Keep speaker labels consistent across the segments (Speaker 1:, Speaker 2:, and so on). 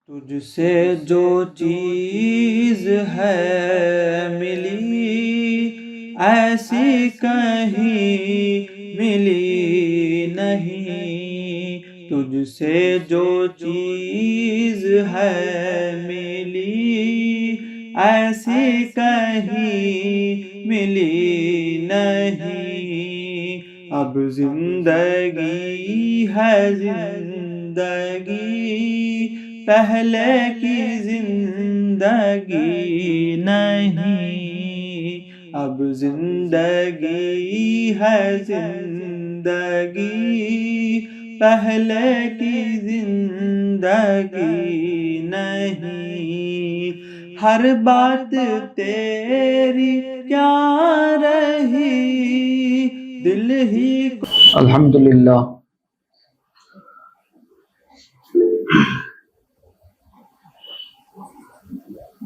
Speaker 1: تجھ سے جو چیز ہے ملی ایسی کہیں ملی نہیں، تجھ سے جو چیز ہے ملی ایسی کہیں ملی نہیں۔ اب زندگی ہے زندگی پہلے کی زندگی نہیں، اب زندگی ہے زندگی پہلے کی زندگی نہیں۔ ہر بات تیری کیا رہی دل ہی کو۔
Speaker 2: الحمدللہ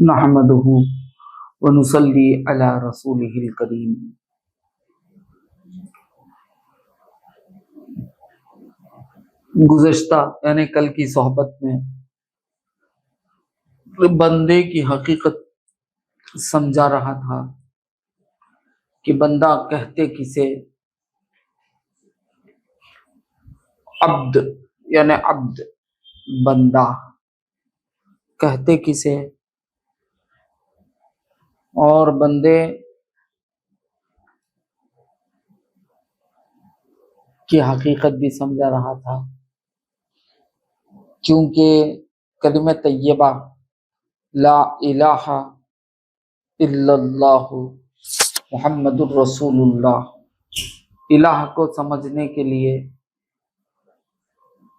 Speaker 2: نحمدہ ونصلی علی رسولہ الکریم۔ گزشتہ یعنی کل کی صحبت میں بندے کی حقیقت سمجھا رہا تھا کہ بندہ کہتے کسے، عبد یعنی عبد بندہ کہتے کسے، اور بندے کی حقیقت بھی سمجھا رہا تھا، کیونکہ کلمہ طیبہ لا الہ الا اللہ محمد الرسول اللہ، الہ کو سمجھنے کے لیے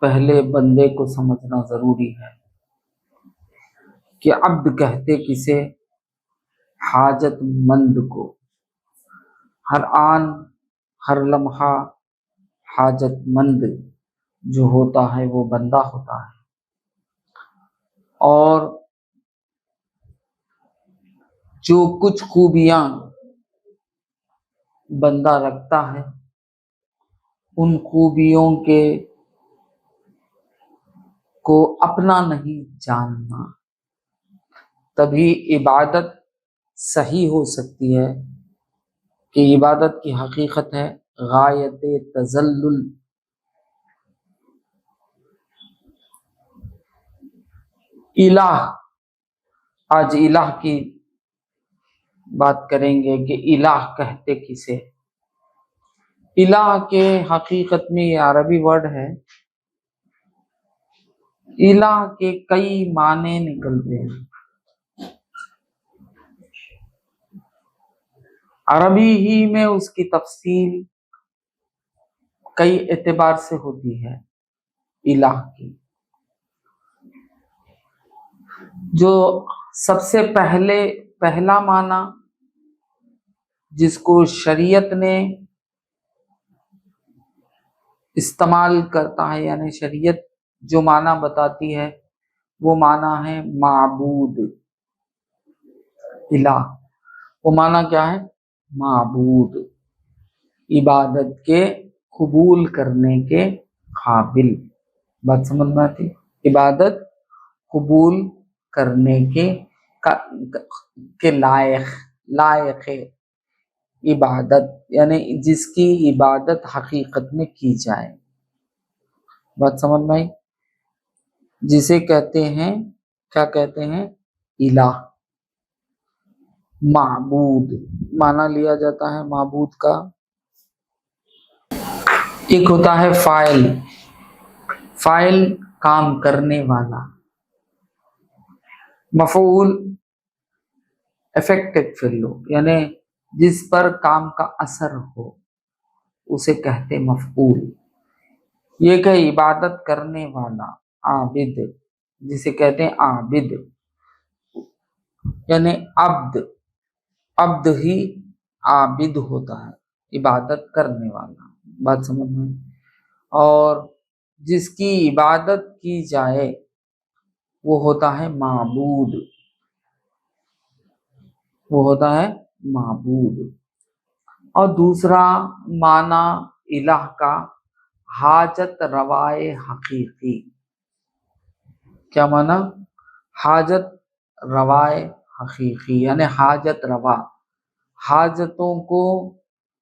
Speaker 2: پہلے بندے کو سمجھنا ضروری ہے کہ عبد کہتے کسے، حاجت مند کو، ہر آن ہر لمحہ حاجت مند جو ہوتا ہے وہ بندہ ہوتا ہے۔ اور جو کچھ خوبیاں بندہ رکھتا ہے ان خوبیوں کو اپنا نہیں جاننا، تبھی عبادت صحیح ہو سکتی ہے، کہ عبادت کی حقیقت ہے غایت تذلل۔ الہ، آج الہ کی بات کریں گے کہ الہ کہتے کسے۔ الہ کے حقیقت میں یہ عربی ورڈ ہے، الہ کے کئی معنی نکلتے ہیں، عربی ہی میں اس کی تفصیل کئی اعتبار سے ہوتی ہے۔ الہ کی جو سب سے پہلا معنی جس کو شریعت نے استعمال کرتا ہے، یعنی شریعت جو معنی بتاتی ہے وہ معنی ہے معبود۔ الہ وہ معنی کیا ہے؟ معبود، عبادت کے قبول کرنے کے قابل۔ بات سمجھ میں آتی؟ عبادت قبول کرنے کے لائق عبادت، یعنی جس کی عبادت حقیقت میں کی جائے۔ بات سمجھ میں آئی؟ جسے کہتے ہیں، کیا کہتے ہیں؟ الہ۔ معبود معنی لیا جاتا ہے معبود کا، ایک ہوتا ہے فاعل، فاعل کام کرنے والا، مفعول افیکٹڈ فعل یعنی جس پر کام کا اثر ہو اسے کہتے مفعول۔ یہ کہ عبادت کرنے والا عابد، جسے کہتے ہیں عابد، یعنی عبد ہی عابد ہوتا ہے، عبادت کرنے والا۔ بات سمجھ میں؟ اور جس کی عبادت کی جائے وہ ہوتا ہے معبود، وہ ہوتا ہے معبود۔ اور دوسرا معنی الہ کا حاجت روائے حقیقی۔ کیا معنی؟ حاجت روائے حقیقی یعنی حاجت روا، حاجتوں کو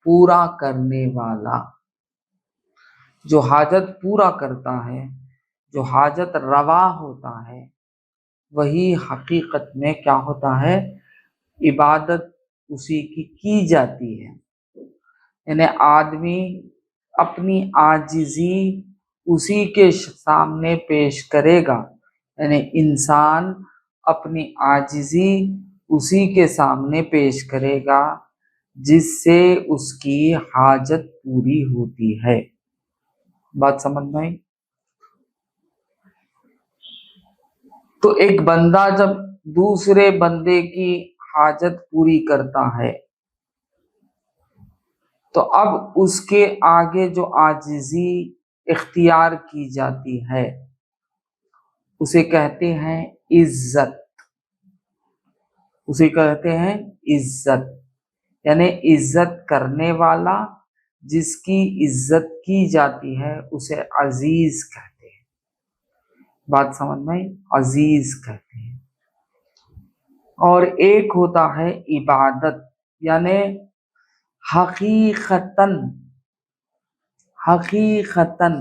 Speaker 2: پورا کرنے والا، جو حاجت پورا کرتا ہے، جو حاجت روا ہوتا ہے، وہی حقیقت میں کیا ہوتا ہے؟ عبادت اسی کی جاتی ہے۔ یعنی آدمی اپنی عاجزی اسی کے سامنے پیش کرے گا، یعنی انسان اپنی عاجزی اسی کے سامنے پیش کرے گا جس سے اس کی حاجت پوری ہوتی ہے۔ بات سمجھ میں آئی؟ تو ایک بندہ جب دوسرے بندے کی حاجت پوری کرتا ہے تو اب اس کے آگے جو عاجزی اختیار کی جاتی ہے اسے کہتے ہیں عزت، اسے کہتے ہیں عزت، یعنی عزت کرنے والا، جس کی عزت کی جاتی ہے اسے عزیز کہتے ہیں۔ بات سمجھ میں؟ عزیز کہتے ہیں۔ اور ایک ہوتا ہے عبادت، یعنی حقیقتاً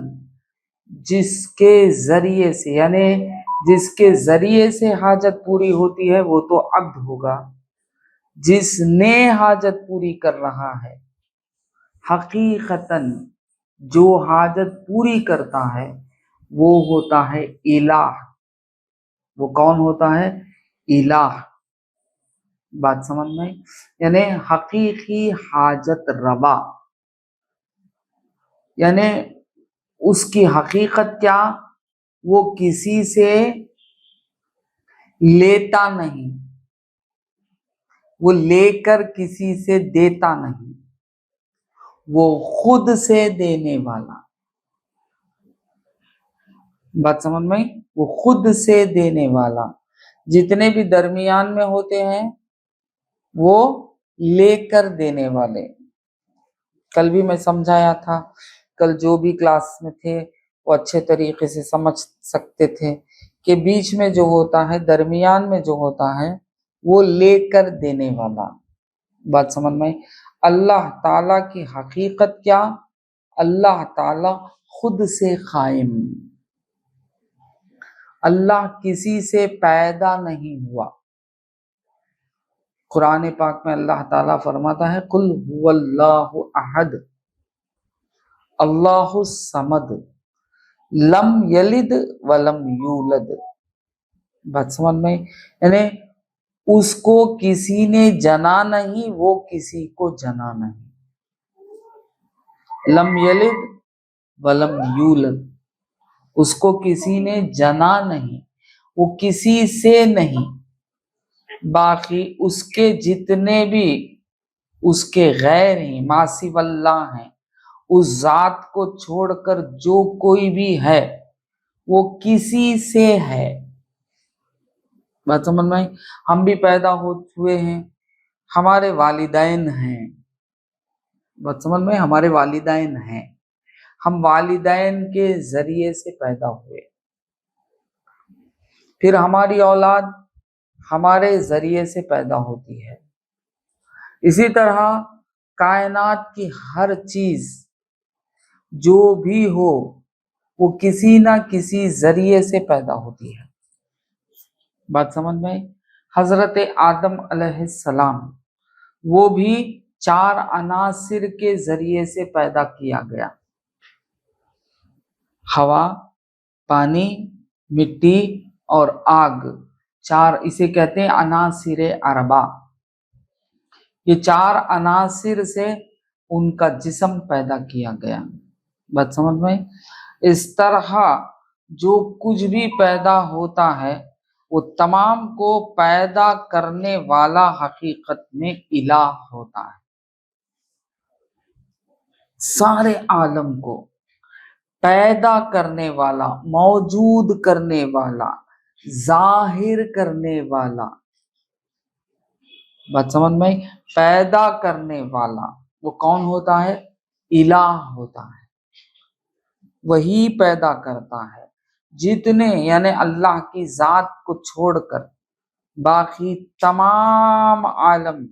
Speaker 2: جس کے ذریعے سے، یعنی جس کے ذریعے سے حاجت پوری ہوتی ہے وہ تو عبد ہوگا، جس نے حاجت پوری کر رہا ہے حقیقتاً جو حاجت پوری کرتا ہے وہ ہوتا ہے الہ۔ وہ کون ہوتا ہے؟ الہ۔ بات سمجھ میں؟ یعنی حقیقی حاجت روا، یعنی اس کی حقیقت کیا؟ وہ کسی سے لیتا نہیں، وہ لے کر کسی سے دیتا نہیں، وہ خود سے دینے والا۔ بات سمجھ میں؟ وہ خود سے دینے والا۔ جتنے بھی درمیان میں ہوتے ہیں وہ لے کر دینے والے۔ کل بھی میں سمجھایا تھا، کل جو بھی کلاس میں تھے وہ اچھے طریقے سے سمجھ سکتے تھے کہ بیچ میں جو ہوتا ہے، درمیان میں جو ہوتا ہے وہ لے کر دینے والا۔ بات سمجھ میں؟ اللہ تعالیٰ کی حقیقت کیا؟ اللہ تعالیٰ خود سے قائم، اللہ کسی سے پیدا نہیں ہوا۔ قرآن پاک میں اللہ تعالیٰ فرماتا ہے قل هو اللہ احد اللہ الصمد لم یلد ولم یولد۔ بات سمجھ میں؟ یعنی اس کو کسی نے جنا نہیں، وہ کسی کو جنا نہیں۔ لم یلد ولم یولد، اس کو کسی نے جنا نہیں، وہ کسی سے نہیں۔ باقی اس کے جتنے بھی اس کے غیر ہیں، ما سوی اللہ ہیں، اس ذات کو چھوڑ کر جو کوئی بھی ہے وہ کسی سے ہے۔ بات سمجھ میں؟ ہم بھی پیدا ہوئے ہیں، ہمارے والدین ہیں۔ بات سمجھ میں؟ ہمارے والدین ہیں، ہم والدین کے ذریعے سے پیدا ہوئے، پھر ہماری اولاد ہمارے ذریعے سے پیدا ہوتی ہے۔ اسی طرح کائنات کی ہر چیز جو بھی ہو وہ کسی نہ کسی ذریعے سے پیدا ہوتی ہے۔ بات سمجھ میں؟ حضرت آدم علیہ السلام وہ بھی 4 عناصر کے ذریعے سے پیدا کیا گیا، ہوا، پانی، مٹی اور آگ۔ 4 اسے کہتے ہیں عناصر اربع۔ یہ 4 عناصر سے ان کا جسم پیدا کیا گیا۔ بات سمجھ میں؟ اس طرح جو کچھ بھی پیدا ہوتا ہے وہ تمام کو پیدا کرنے والا حقیقت میں الہ ہوتا ہے۔ سارے عالم کو پیدا کرنے والا، موجود کرنے والا، ظاہر کرنے والا۔ بات سمجھ میں؟ پیدا کرنے والا وہ کون ہوتا ہے؟ الہ ہوتا ہے، وہی پیدا کرتا ہے۔ جتنے یعنی اللہ کی ذات کو چھوڑ کر باقی تمام عالم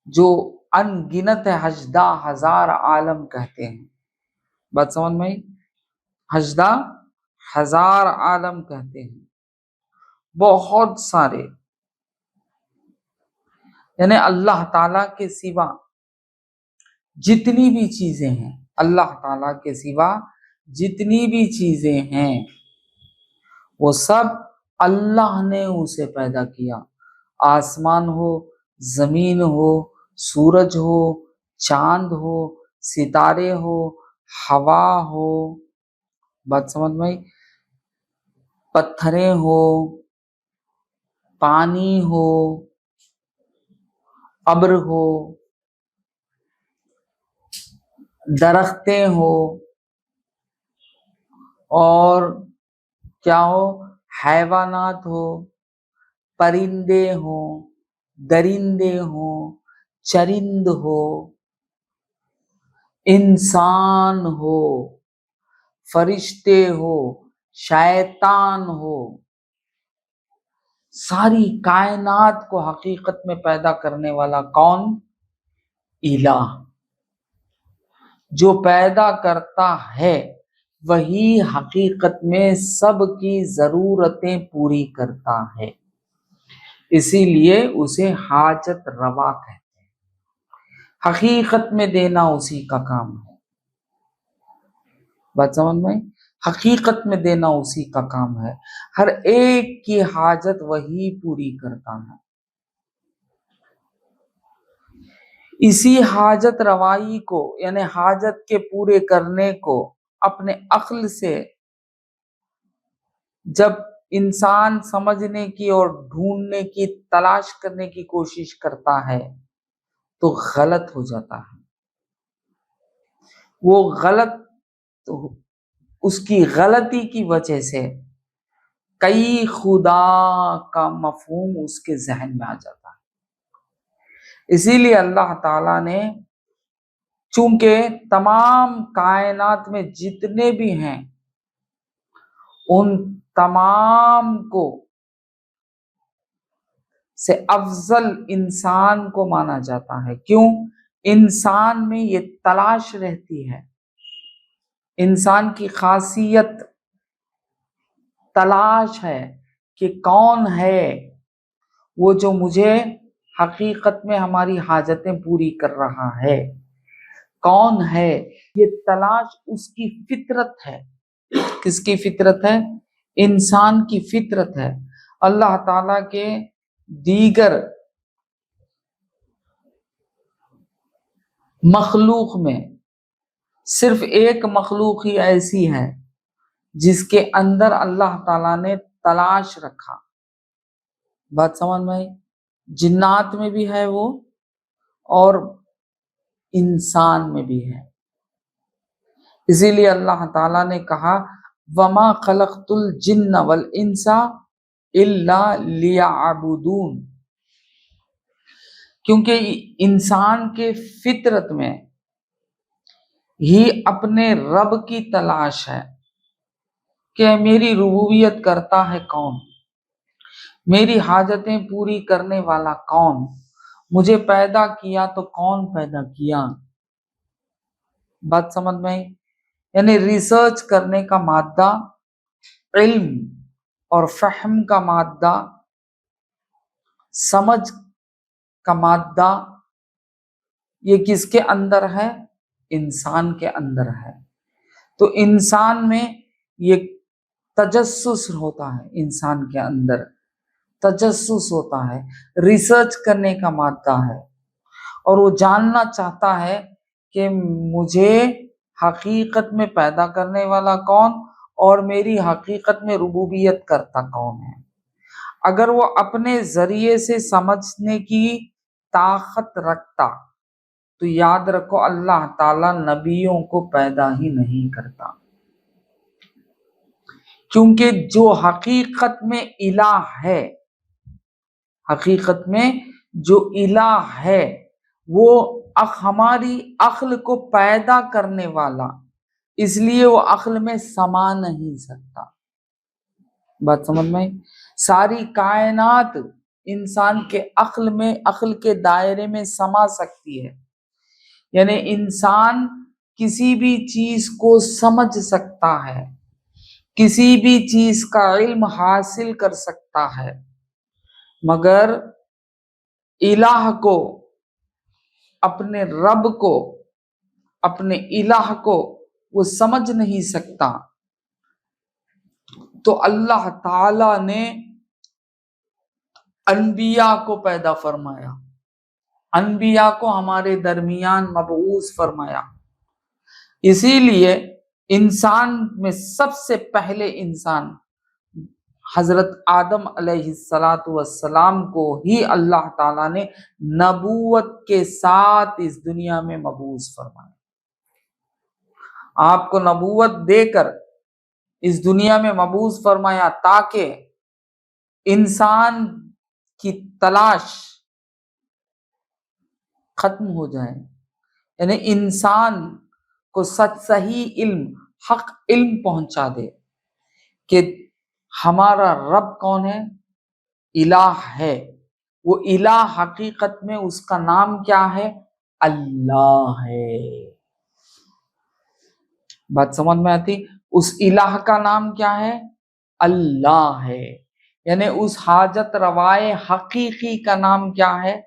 Speaker 2: جو ان گنت ہے، 18,000 عالم کہتے ہیں، بات سمجھ میں آئی؟ 18,000 عالم کہتے ہیں، بہت سارے، یعنی اللہ تعالی کے سوا جتنی بھی چیزیں ہیں، اللہ تعالی کے سوا جتنی بھی چیزیں ہیں وہ سب اللہ نے اسے پیدا کیا، آسمان ہو، زمین ہو، سورج ہو، چاند ہو، ستارے ہو، ہوا ہو، بات سمجھ میں آئی؟ پتھریں ہو، پانی ہو، ابر ہو، درختیں ہو، اور کیا ہو، حیوانات ہو، پرندے ہوں، درندے ہوں، چرند ہو، انسان ہو، فرشتے ہو، شیطان ہو، ساری کائنات کو حقیقت میں پیدا کرنے والا کون؟ الہ۔ جو پیدا کرتا ہے وہی حقیقت میں سب کی ضرورتیں پوری کرتا ہے، اسی لیے اسے حاجت روا کہتے ہیں۔ حقیقت میں دینا اسی کا کام ہے، بات سمجھ میں؟ حقیقت میں دینا اسی کا کام ہے، ہر ایک کی حاجت وہی پوری کرتا ہے۔ اسی حاجت روائی کو یعنی حاجت کے پورے کرنے کو اپنے عقل سے جب انسان سمجھنے کی اور ڈھونڈنے کی، تلاش کرنے کی کوشش کرتا ہے تو غلط ہو جاتا ہے۔ وہ غلط، اس کی غلطی کی وجہ سے کئی خدا کا مفہوم اس کے ذہن میں آ جاتا ہے۔ اسی لیے اللہ تعالیٰ نے چونکہ تمام کائنات میں جتنے بھی ہیں ان تمام کو سے افضل انسان کو مانا جاتا ہے، کیوں؟ انسان میں یہ تلاش رہتی ہے، انسان کی خاصیت تلاش ہے کہ کون ہے وہ جو مجھے حقیقت میں ہماری حاجتیں پوری کر رہا ہے، کون ہے؟ یہ تلاش اس کی فطرت ہے۔ کس کی فطرت ہے؟ انسان کی فطرت ہے۔ اللہ تعالیٰ کے دیگر مخلوق میں صرف ایک مخلوق ہی ایسی ہے جس کے اندر اللہ تعالیٰ نے تلاش رکھا، بات سمجھ میں آئی؟ جنات میں بھی ہے وہ اور انسان میں بھی ہے۔ اسی لیے اللہ تعالیٰ نے کہا وَمَا خَلَقْتُ الْجِنَّ وَالْإِنسَ إِلَّا لِيَعْبُدُونَ، کیونکہ انسان کے فطرت میں ہی اپنے رب کی تلاش ہے کہ میری ربوبیت کرتا ہے کون، میری حاجتیں پوری کرنے والا کون، مجھے پیدا کیا تو کون پیدا کیا، بات سمجھ میں آئی؟ یعنی ریسرچ کرنے کا مادہ، علم اور فہم کا مادہ، سمجھ کا مادہ، یہ کس کے اندر ہے؟ انسان کے اندر ہے۔ تو انسان میں یہ تجسس ہوتا ہے، انسان کے اندر تجسس ہوتا ہے، ریسرچ کرنے کا مادہ ہے، اور وہ جاننا چاہتا ہے کہ مجھے حقیقت میں پیدا کرنے والا کون اور میری حقیقت میں ربوبیت کرتا کون ہے۔ اگر وہ اپنے ذریعے سے سمجھنے کی طاقت رکھتا تو یاد رکھو اللہ تعالیٰ نبیوں کو پیدا ہی نہیں کرتا، کیونکہ جو حقیقت میں الہ ہے، حقیقت میں جو الہ ہے وہ ہماری عقل کو پیدا کرنے والا، اس لیے وہ عقل میں سما نہیں سکتا. بات سمجھ میں آئی؟ ساری کائنات انسان کے عقل کے دائرے میں سما سکتی ہے. یعنی انسان کسی بھی چیز کو سمجھ سکتا ہے، کسی بھی چیز کا علم حاصل کر سکتا ہے، مگر الہ کو، اپنے رب کو، اپنے الہ کو وہ سمجھ نہیں سکتا. تو اللہ تعالی نے انبیاء کو پیدا فرمایا، انبیاء کو ہمارے درمیان مبعوث فرمایا. اسی لیے انسان میں سب سے پہلے انسان حضرت آدم علیہ السلام کو ہی اللہ تعالیٰ نے نبوت کے ساتھ اس دنیا میں مبعوث فرمایا. آپ کو نبوت دے کر اس دنیا میں مبعوث فرمایا تاکہ انسان کی تلاش ختم ہو جائے. یعنی انسان کو صحیح علم، حق علم پہنچا دے کہ ہمارا رب کون ہے، الہ ہے. وہ الہ حقیقت میں اس کا نام کیا ہے، اللہ ہے. بات سمجھ میں آتی؟ اس الہ کا نام کیا ہے، اللہ ہے. یعنی اس حاجت روائے حقیقی کا نام کیا ہے،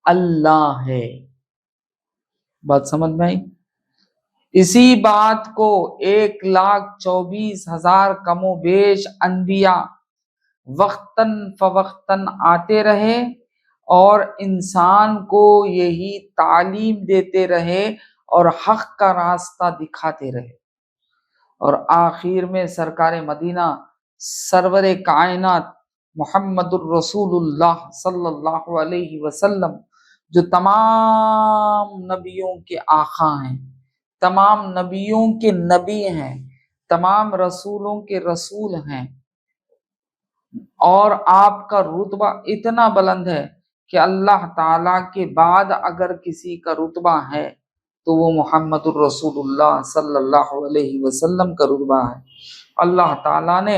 Speaker 2: اللہ ہے. بات سمجھ میں آئی؟ اسی بات کو 1,24,000 کم و بیش انبیاء وقتاً فوقتاً آتے رہے اور انسان کو یہی تعلیم دیتے رہے اور حق کا راستہ دکھاتے رہے. اور آخر میں سرکار مدینہ سرور کائنات محمد الرسول اللہ صلی اللہ علیہ وسلم، جو تمام نبیوں کے آقا ہیں، تمام نبیوں کے نبی ہیں، تمام رسولوں کے رسول ہیں، اور آپ کا رتبہ اتنا بلند ہے کہ اللہ تعالیٰ کے بعد اگر کسی کا رتبہ ہے تو وہ محمد الرسول اللہ صلی اللہ علیہ وسلم کا رتبہ ہے. اللہ تعالیٰ نے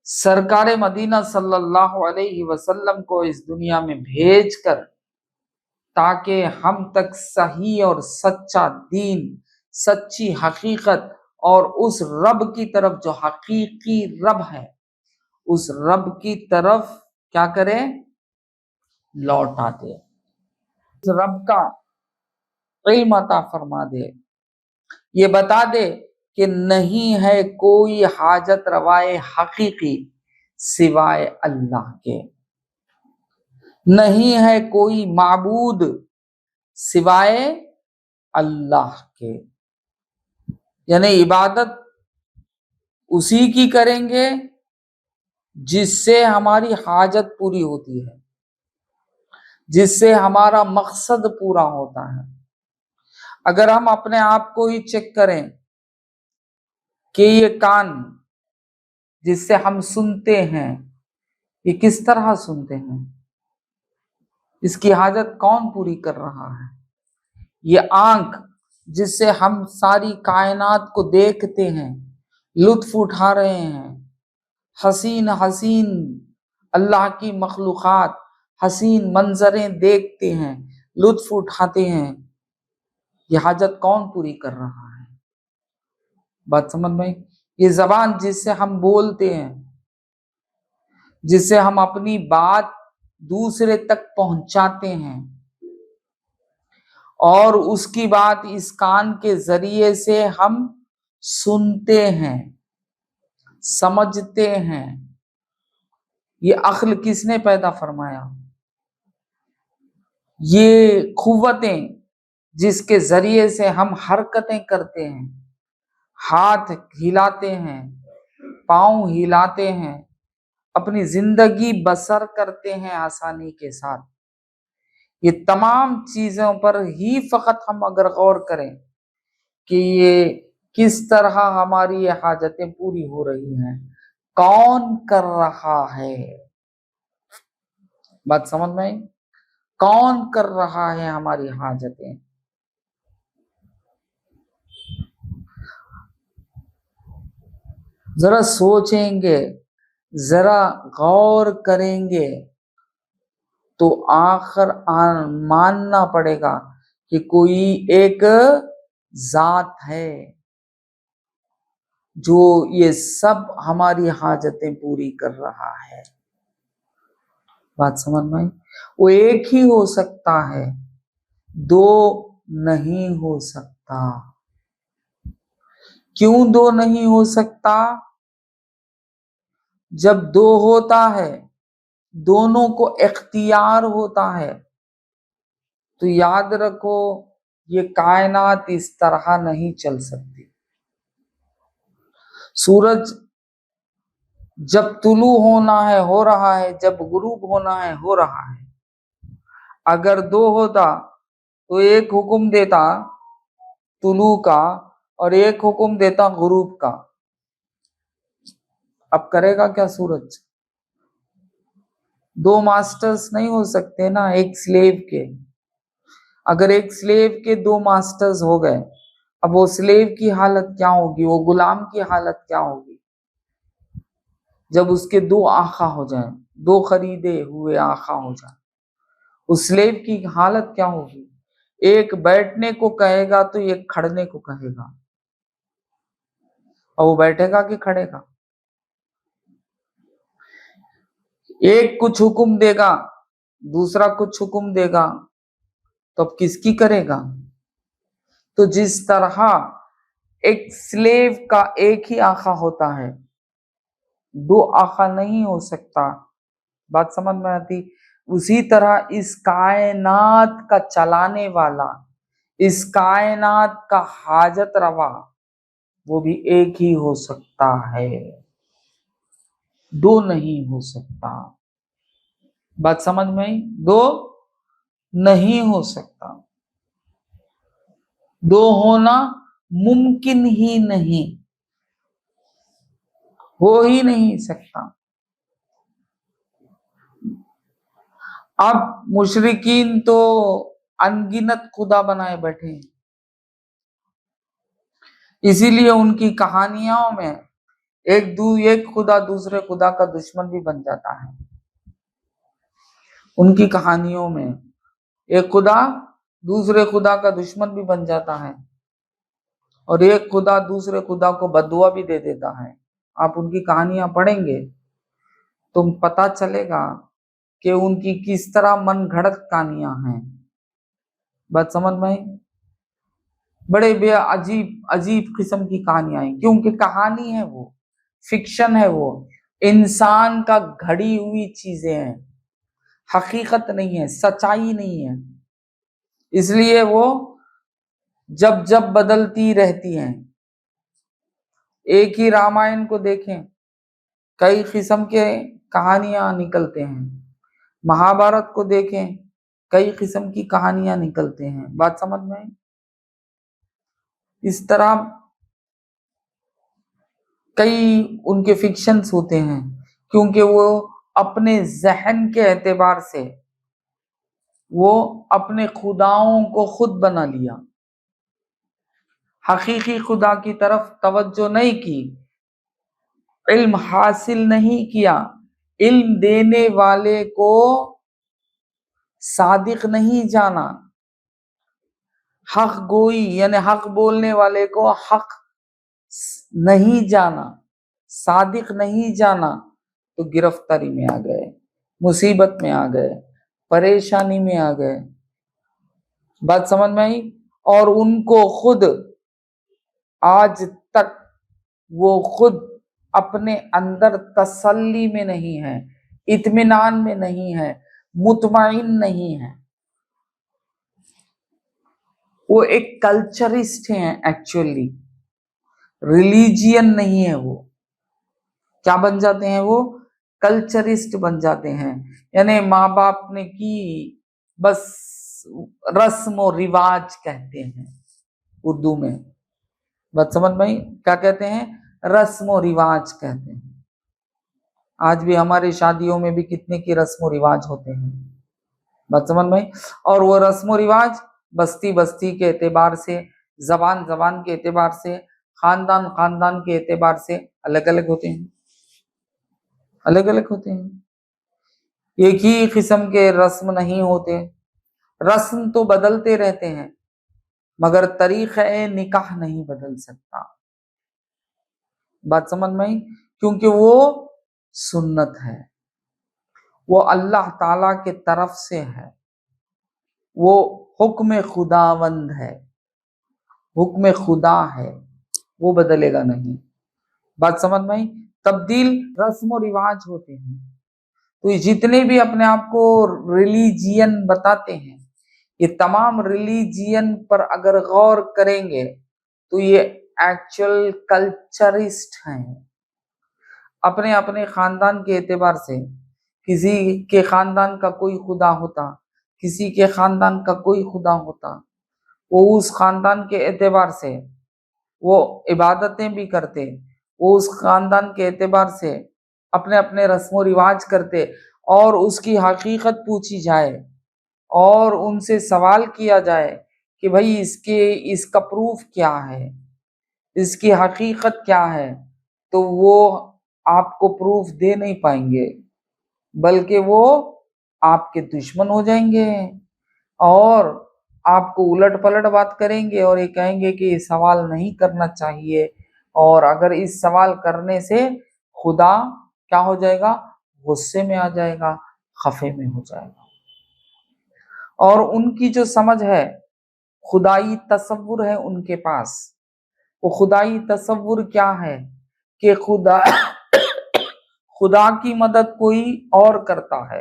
Speaker 2: سرکار مدینہ صلی اللہ علیہ وسلم کو اس دنیا میں بھیج کر تاکہ ہم تک صحیح اور سچا دین، سچی حقیقت اور اس رب کی طرف جو حقیقی رب ہے، اس رب کی طرف کیا کرے، لوٹا دے، اس رب کا علم عطا فرما دے. یہ بتا دے کہ نہیں ہے کوئی حاجت روائے حقیقی سوائے اللہ کے، نہیں ہے کوئی معبود سوائے اللہ کے. یعنی عبادت اسی کی کریں گے جس سے ہماری حاجت پوری ہوتی ہے، جس سے ہمارا مقصد پورا ہوتا ہے. اگر ہم اپنے آپ کو ہی چیک کریں کہ یہ کان جس سے ہم سنتے ہیں، یہ کس طرح سنتے ہیں، اس کی حاجت کون پوری کر رہا ہے. یہ آنکھ جس سے ہم ساری کائنات کو دیکھتے ہیں، لطف اٹھا رہے ہیں، حسین حسین اللہ کی مخلوقات، حسین منظریں دیکھتے ہیں، لطف اٹھاتے ہیں، یہ حاجت کون پوری کر رہا ہے. بات سمجھ میں؟ یہ زبان جس سے ہم بولتے ہیں، جس سے ہم اپنی بات دوسرے تک پہنچاتے ہیں، اور اس کی بات اس کان کے ذریعے سے ہم سنتے ہیں، سمجھتے ہیں، یہ عقل کس نے پیدا فرمایا؟ یہ قوتیں جس کے ذریعے سے ہم حرکتیں کرتے ہیں، ہاتھ ہلاتے ہیں، پاؤں ہلاتے ہیں، اپنی زندگی بسر کرتے ہیں آسانی کے ساتھ. یہ تمام چیزوں پر ہی فقط ہم اگر غور کریں کہ یہ کس طرح ہماری یہ حاجتیں پوری ہو رہی ہیں، کون کر رہا ہے. بات سمجھ میں آئی؟ کون کر رہا ہے ہماری حاجتیں. ذرا سوچیں گے، ذرا غور کریں گے تو آخر ماننا پڑے گا کہ کوئی ایک ذات ہے جو یہ سب ہماری حاجتیں پوری کر رہا ہے۔ بات سمجھ میں آئی؟ وہ ایک ہی ہو سکتا ہے، دو نہیں ہو سکتا۔ کیوں دو نہیں ہو سکتا؟ جب دو ہوتا ہے، دونوں کو اختیار ہوتا ہے، تو یاد رکھو یہ کائنات اس طرح نہیں چل سکتی۔ سورج جب طلوع ہونا ہے ہو رہا ہے، جب غروب ہونا ہے ہو رہا ہے۔ اگر دو ہوتا تو ایک حکم دیتا طلوع کا اور ایک حکم دیتا غروب کا۔ اب کرے گا کیا سورج؟ دو ماسٹرز نہیں ہو سکتے نا ایک سلیو کے۔ اگر ایک سلیو کے دو ماسٹرز ہو گئے، اب وہ سلیو کی حالت کیا ہوگی، وہ غلام کی حالت کیا ہوگی جب اس کے دو آقا ہو جائیں، دو خریدے ہوئے آقا ہو جائیں؟ اس سلیو کی حالت کیا ہوگی؟ ایک بیٹھنے کو کہے گا تو ایک کھڑنے کو کہے گا، اور وہ بیٹھے گا کہ کھڑے گا؟ ایک کچھ حکم دے گا، دوسرا کچھ حکم دے گا، تو اب کس کی کرے گا؟ تو جس طرح ایک سلیو کا ایک ہی آقا ہوتا ہے، دو آقا نہیں ہو سکتا۔ بات سمجھ میں آتی؟ اسی طرح اس کائنات کا چلانے والا، اس کائنات کا حاجت روا، وہ بھی ایک ہی ہو سکتا ہے، دو نہیں ہو سکتا۔ بات سمجھ میں آئی؟ دو نہیں ہو سکتا، دو ہونا ممکن ہی نہیں، ہو ہی نہیں سکتا۔ اب مشرکین تو انگنت خدا بنائے بیٹھے ہیں، اسی لیے ان کی کہانیوں میں ایک خدا دوسرے خدا کا دشمن بھی بن جاتا ہے۔ ان کی کہانیوں میں ایک خدا دوسرے خدا کا دشمن بھی بن جاتا ہے، اور ایک خدا دوسرے خدا کو بددعا بھی دے دیتا ہے۔ آپ ان کی کہانیاں پڑھیں گے تو پتہ چلے گا کہ ان کی کس طرح من گھڑت کہانیاں ہیں۔ بات سمجھ میں آئی؟ بڑے بے عجیب قسم کی کہانیاں ہیں، کیونکہ کہانی ہے، وہ فکشن ہے، وہ انسان کا گھڑی ہوئی چیزیں ہیں، حقیقت نہیں ہے، سچائی نہیں ہے، اس لیے وہ جب جب بدلتی رہتی ہیں۔ ایک ہی رامائن کو دیکھیں، کئی قسم کے کہانیاں نکلتے ہیں، مہابھارت کو دیکھیں، کئی قسم کی کہانیاں نکلتے ہیں۔ بات سمجھ میں آئی؟ اس طرح کئی ان کے فکشنز ہوتے ہیں، کیونکہ وہ اپنے ذہن کے اعتبار سے وہ اپنے خداؤں کو خود بنا لیا، حقیقی خدا کی طرف توجہ نہیں کی، علم حاصل نہیں کیا، علم دینے والے کو صادق نہیں جانا، حق گوئی یعنی حق بولنے والے کو حق نہیں جانا، صادق نہیں جانا، تو گرفتاری میں آ گئے، مصیبت میں آ گئے، پریشانی میں آ گئے۔ بات سمجھ میں آئی؟ اور ان کو خود آج تک وہ خود اپنے اندر تسلی میں نہیں ہے، اطمینان میں نہیں ہے، مطمئن نہیں ہے۔ وہ ایک کلچرسٹ ہیں، ایکچولی ریلیجین نہیں ہے۔ وہ کیا بن جاتے ہیں؟ وہ کلچرسٹ بن جاتے ہیں، یعنی ماں باپ نے کی بس رسم و رواج کہتے ہیں اردو میں۔ بات سمجھ میں کیا کہتے ہیں؟ رسم و رواج کہتے ہیں۔ آج بھی ہمارے شادیوں میں بھی کتنے کی رسم و رواج ہوتے ہیں، بات سمجھ میں؟ اور وہ رسم و رواج بستی بستی کے اعتبار سے، زبان زبان کے اعتبار سے، خاندان خاندان کے اعتبار سے الگ الگ ہوتے ہیں، الگ الگ ہوتے ہیں، ایک ہی قسم کے رسم نہیں ہوتے، رسم تو بدلتے رہتے ہیں مگر طریقہ نکاح نہیں بدل سکتا۔ بات سمجھ میں آئی؟ کیونکہ وہ سنت ہے، وہ اللہ تعالی کے طرف سے ہے، وہ حکم خداوند ہے، حکم خدا ہے، وہ بدلے گا نہیں۔ بات سمجھ میں آئی؟ تبدیل رسم و رواج ہوتے ہیں، تو یہ جتنے بھی اپنے آپ کو ریلیجین بتاتے ہیں، یہ تمام ریلیجین پر اگر غور کریں گے تو یہ ایکچوئل کلچرسٹ ہیں۔ اپنے اپنے خاندان کے اعتبار سے کسی کے خاندان کا کوئی خدا ہوتا، کسی کے خاندان کا کوئی خدا ہوتا، وہ اس خاندان کے اعتبار سے وہ عبادتیں بھی کرتے، وہ اس خاندان کے اعتبار سے اپنے اپنے رسم و رواج کرتے، اور اس کی حقیقت پوچھی جائے اور ان سے سوال کیا جائے کہ بھائی اس کا پروف کیا ہے، اس کی حقیقت کیا ہے، تو وہ آپ کو پروف دے نہیں پائیں گے، بلکہ وہ آپ کے دشمن ہو جائیں گے اور آپ کو الٹ پلٹ بات کریں گے اور یہ کہیں گے کہ یہ سوال نہیں کرنا چاہیے، اور اگر اس سوال کرنے سے خدا کیا ہو جائے گا، غصے میں آ جائے گا، خفے میں ہو جائے گا۔ اور ان کی جو سمجھ ہے، خدائی تصور ہے ان کے پاس، وہ خدائی تصور کیا ہے کہ خدا کی مدد کوئی اور کرتا ہے۔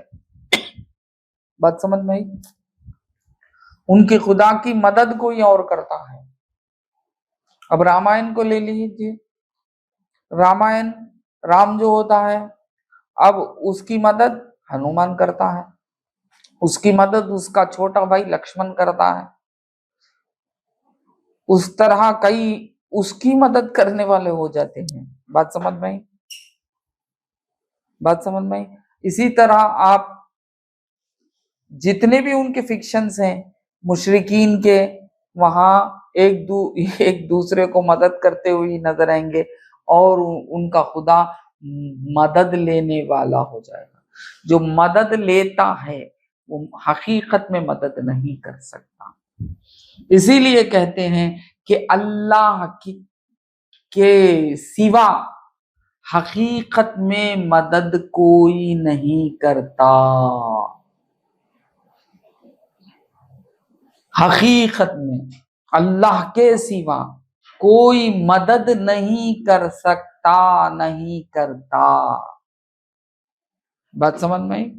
Speaker 2: بات سمجھ میں آئی؟ ان کے خدا کی مدد کوئی اور کرتا ہے۔ اب رامائن کو لے لیجیے، رامائن، رام جو ہوتا ہے، اب اس کی مدد ہنومان کرتا ہے، اس کی مدد اس کا چھوٹا بھائی لکشمن کرتا ہے، اس طرح کئی اس کی مدد کرنے والے ہو جاتے ہیں۔ بات سمجھ میں آئی؟ بات سمجھ میں آئی؟ اسی طرح آپ جتنے بھی ان کے فکشنز ہیں مشرکین کے، وہاں ایک دوسرے کو مدد کرتے ہوئے نظر آئیں گے، اور ان کا خدا مدد لینے والا ہو جائے گا۔ جو مدد لیتا ہے وہ حقیقت میں مدد نہیں کر سکتا۔ اسی لیے کہتے ہیں کہ اللہ کے سوا حقیقت میں مدد کوئی نہیں کرتا، حقیقت میں اللہ کے سوا کوئی مدد نہیں کر سکتا، نہیں کرتا۔ بات سمجھ میں آئی؟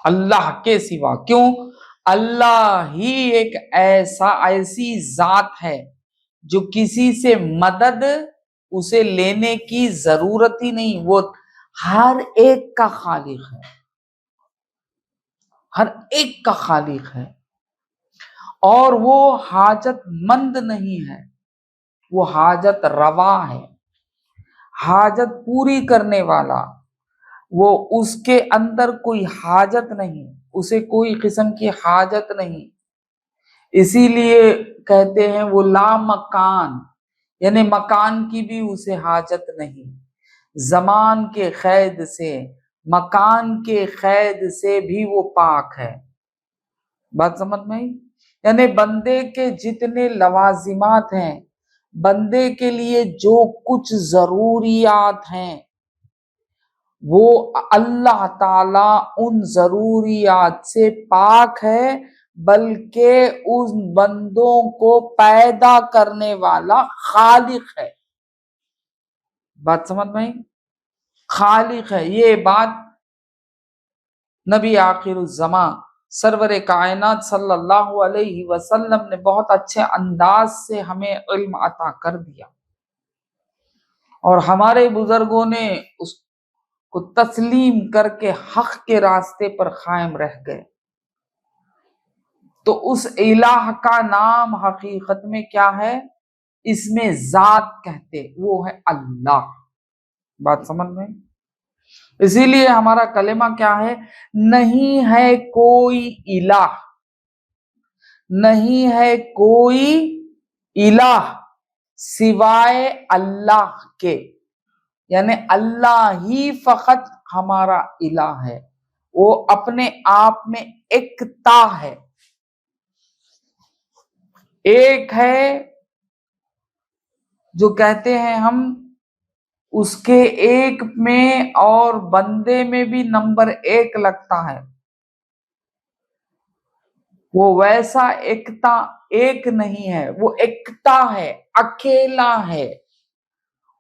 Speaker 2: اللہ کے سوا، کیوں؟ اللہ ہی ایک ایسی ذات ہے جو کسی سے مدد اسے لینے کی ضرورت ہی نہیں، وہ ہر ایک کا خالق ہے، ہر ایک کا خالق ہے، اور وہ حاجت مند نہیں ہے، وہ حاجت روا ہے، حاجت پوری کرنے والا، وہ اس کے اندر کوئی حاجت نہیں، اسے کوئی قسم کی حاجت نہیں۔ اسی لیے کہتے ہیں وہ لا مکان، یعنی مکان کی بھی اسے حاجت نہیں، زمان کے قید سے، مکان کے قید سے بھی وہ پاک ہے۔ بات سمجھ میں آئی؟ یعنی بندے کے جتنے لوازمات ہیں، بندے کے لیے جو کچھ ضروریات ہیں، وہ اللہ تعالی ان ضروریات سے پاک ہے، بلکہ ان بندوں کو پیدا کرنے والا خالق ہے۔ بات سمجھ میں آئی؟ خالق ہے۔ یہ بات نبی آخر الزماں سرور کائنات صلی اللہ علیہ وسلم نے بہت اچھے انداز سے ہمیں علم عطا کر دیا، اور ہمارے بزرگوں نے اس کو تسلیم کر کے حق کے راستے پر قائم رہ گئے۔ تو اس الہ کا نام حقیقت میں کیا ہے؟ اس میں ذات کہتے، وہ ہے اللہ۔ بات سمجھ میں؟ اسی لیے ہمارا کلمہ کیا ہے؟ نہیں ہے کوئی الہ، نہیں ہے کوئی الہ سوائے اللہ کے، یعنی اللہ ہی فقط ہمارا الہ ہے، وہ اپنے آپ میں ایکتا ہے، ایک ہے، جو کہتے ہیں ہم اس کے ایک میں اور بندے میں بھی نمبر 1 لگتا ہے، وہ ویسا ایکتا ایک نہیں ہے، وہ ایکتا ہے، اکیلا ہے،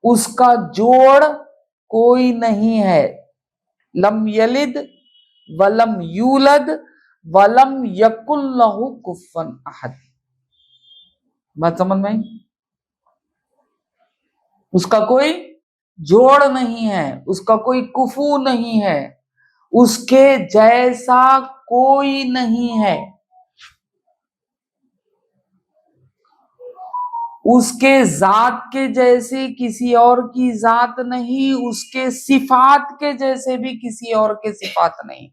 Speaker 2: اس کا جوڑ کوئی نہیں ہے، لم یلد ولم یولد ولم یکن لہ کفوا احد۔ بات سمجھ میں آئی؟ اس کا کوئی جوڑ نہیں ہے، اس کا کوئی کفو نہیں ہے، اس کے جیسا کوئی نہیں ہے، اس کے ذات کے جیسے کسی اور کی ذات نہیں، اس کے صفات کے جیسے بھی کسی اور کے صفات نہیں،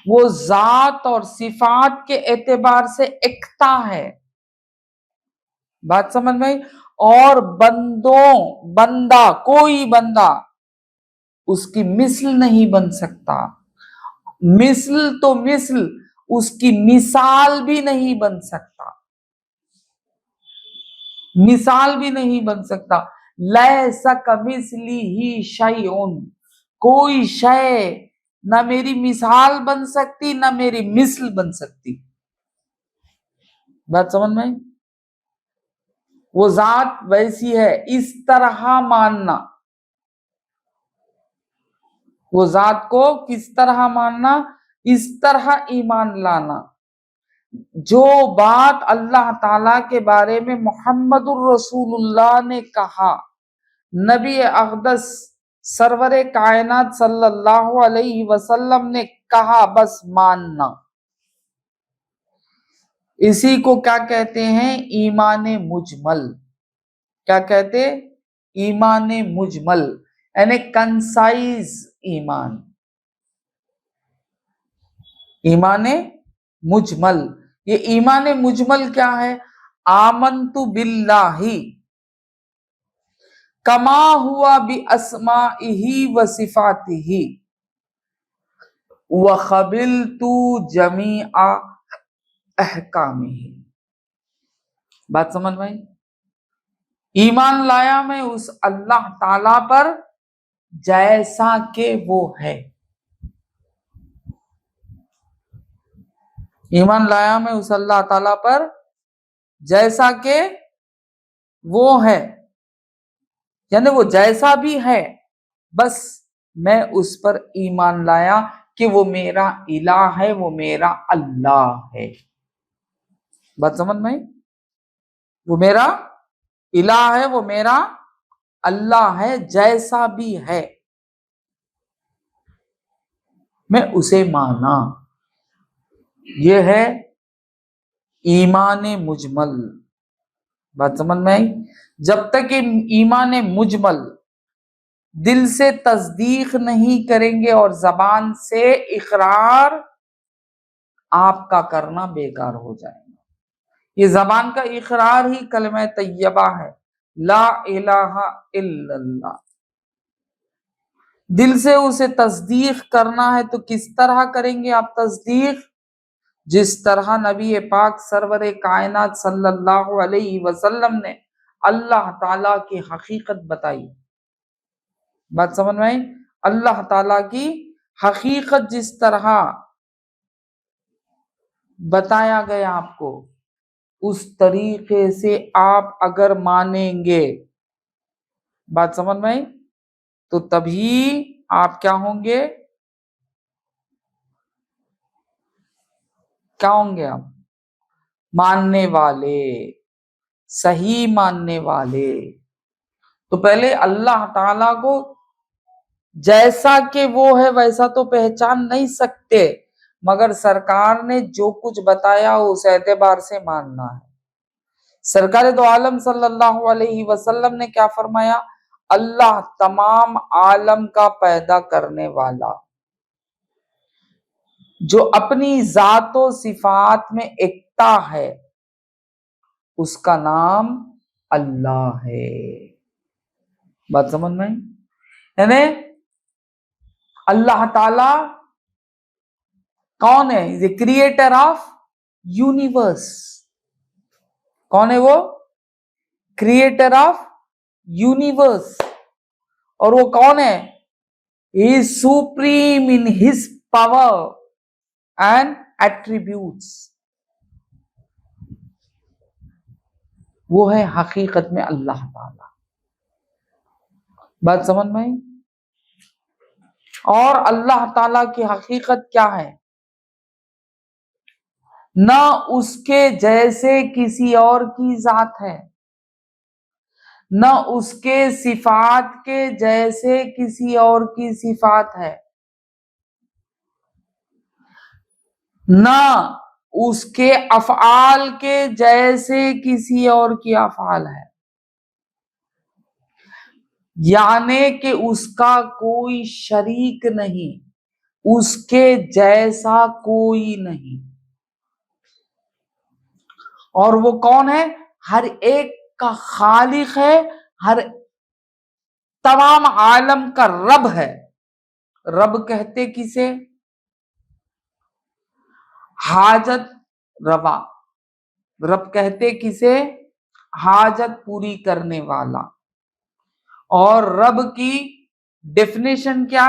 Speaker 2: وہ ذات اور صفات کے اعتبار سے ایکتا ہے۔ بات سمجھ میں آئی؟ اور بندہ کوئی بندہ اس کی مثل نہیں بن سکتا، مثل تو مثل، اس کی مثال بھی نہیں بن سکتا، مثال بھی نہیں بن سکتا۔ لیس کمثلہ شیء، کوئی شے نہ میری مثال بن سکتی نہ میری مثل بن سکتی۔ بات سمجھ میں آئی؟ وہ ذات ویسی ہے، اس طرح ماننا، وہ ذات کو کس طرح ماننا، اس طرح ایمان لانا۔ جو بات اللہ تعالی کے بارے میں محمد الرسول اللہ نے کہا، نبی اقدس سرور کائنات صلی اللہ علیہ وسلم نے کہا، بس ماننا، اسی کو کیا کہتے ہیں؟ ایمان مجمل۔ کیا کہتے؟ ایمان مجمل، یعنی کنسائز ایمان، ایمان مجمل۔ یہ ایمان مجمل کیا ہے؟ آمنت باللہ کما ہوا باسمائہ وصفاتہ وقبلت جمیع احکامہ۔ بات سمجھ میں آئی؟ ایمان لایا میں اس اللہ تعالی پر جیسا کہ وہ ہے، ایمان لایا میں اس اللہ تعالی پر جیسا کہ وہ ہے، یعنی وہ جیسا بھی ہے، بس میں اس پر ایمان لایا کہ وہ میرا الہ ہے، وہ میرا اللہ ہے۔ بات سمجھ میں آئی؟ وہ میرا الہ ہے، وہ میرا اللہ ہے، جیسا بھی ہے میں اسے مانا۔ یہ ہے ایمان مجمل۔ بات سمجھ میں آئی؟ جب تک ایمان مجمل دل سے تصدیق نہیں کریں گے اور زبان سے اقرار آپ کا کرنا بیکار ہو جائے گا۔ یہ زبان کا اقرار ہی کلمہ طیبہ ہے، لا الہ الا اللہ۔ دل سے اسے تصدیق کرنا ہے تو کس طرح کریں گے آپ تصدیق؟ جس طرح نبی پاک سرور کائنات صلی اللہ علیہ وسلم نے اللہ تعالی کی حقیقت بتائی۔ بات سمجھ میں آئی؟ اللہ تعالی کی حقیقت جس طرح بتایا گیا آپ کو، اس طریقے سے آپ اگر مانیں گے، بات سمجھ میں آئی، تو تبھی آپ کیا ہوں گے؟ کیا ہوں گے آپ؟ ماننے والے، صحیح ماننے والے۔ تو پہلے اللہ تعالیٰ کو جیسا کہ وہ ہے ویسا تو پہچان نہیں سکتے، مگر سرکار نے جو کچھ بتایا اس اعتبار سے ماننا ہے۔ سرکار دو عالم صلی اللہ علیہ وسلم نے کیا فرمایا؟ اللہ تمام عالم کا پیدا کرنے والا، جو اپنی ذات و صفات میں ایکتا ہے، اس کا نام اللہ ہے. بات سمجھ میں آئی؟ یعنی اللہ تعالی کون ہے؟ Is a creator of universe. کون ہے وہ؟ Creator of universe. اور وہ کون ہے؟ He is supreme in his power and attributes. وہ ہے حقیقت میں اللہ تعالی. بات سمجھ میں آئی؟ اور اللہ تعالی کی حقیقت کیا ہے؟ نہ اس کے جیسے کسی اور کی ذات ہے، نہ اس کے صفات کے جیسے کسی اور کی صفات ہے، نہ اس کے افعال کے جیسے کسی اور کی افعال ہے. یعنی کہ اس کا کوئی شریک نہیں، اس کے جیسا کوئی نہیں. اور وہ کون ہے؟ ہر ایک کا خالق ہے، ہر تمام عالم کا رب ہے. رب کہتے کسے؟ حاجت روا. رب کہتے کسے؟ حاجت پوری کرنے والا. اور رب کی ڈیفینیشن کیا؟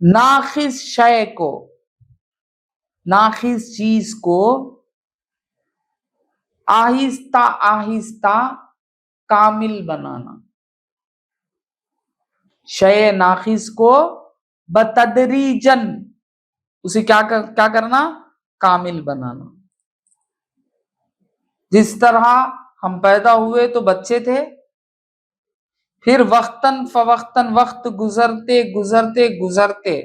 Speaker 2: ناقص شے کو، ناقص چیز کو آہستہ آہستہ کامل بنانا. شے ناقص کو بتدریجن اسے کیا کرنا؟ کامل بنانا. جس طرح ہم پیدا ہوئے تو بچے تھے، پھر وقتاً فوقتاً وقت گزرتے گزرتے گزرتے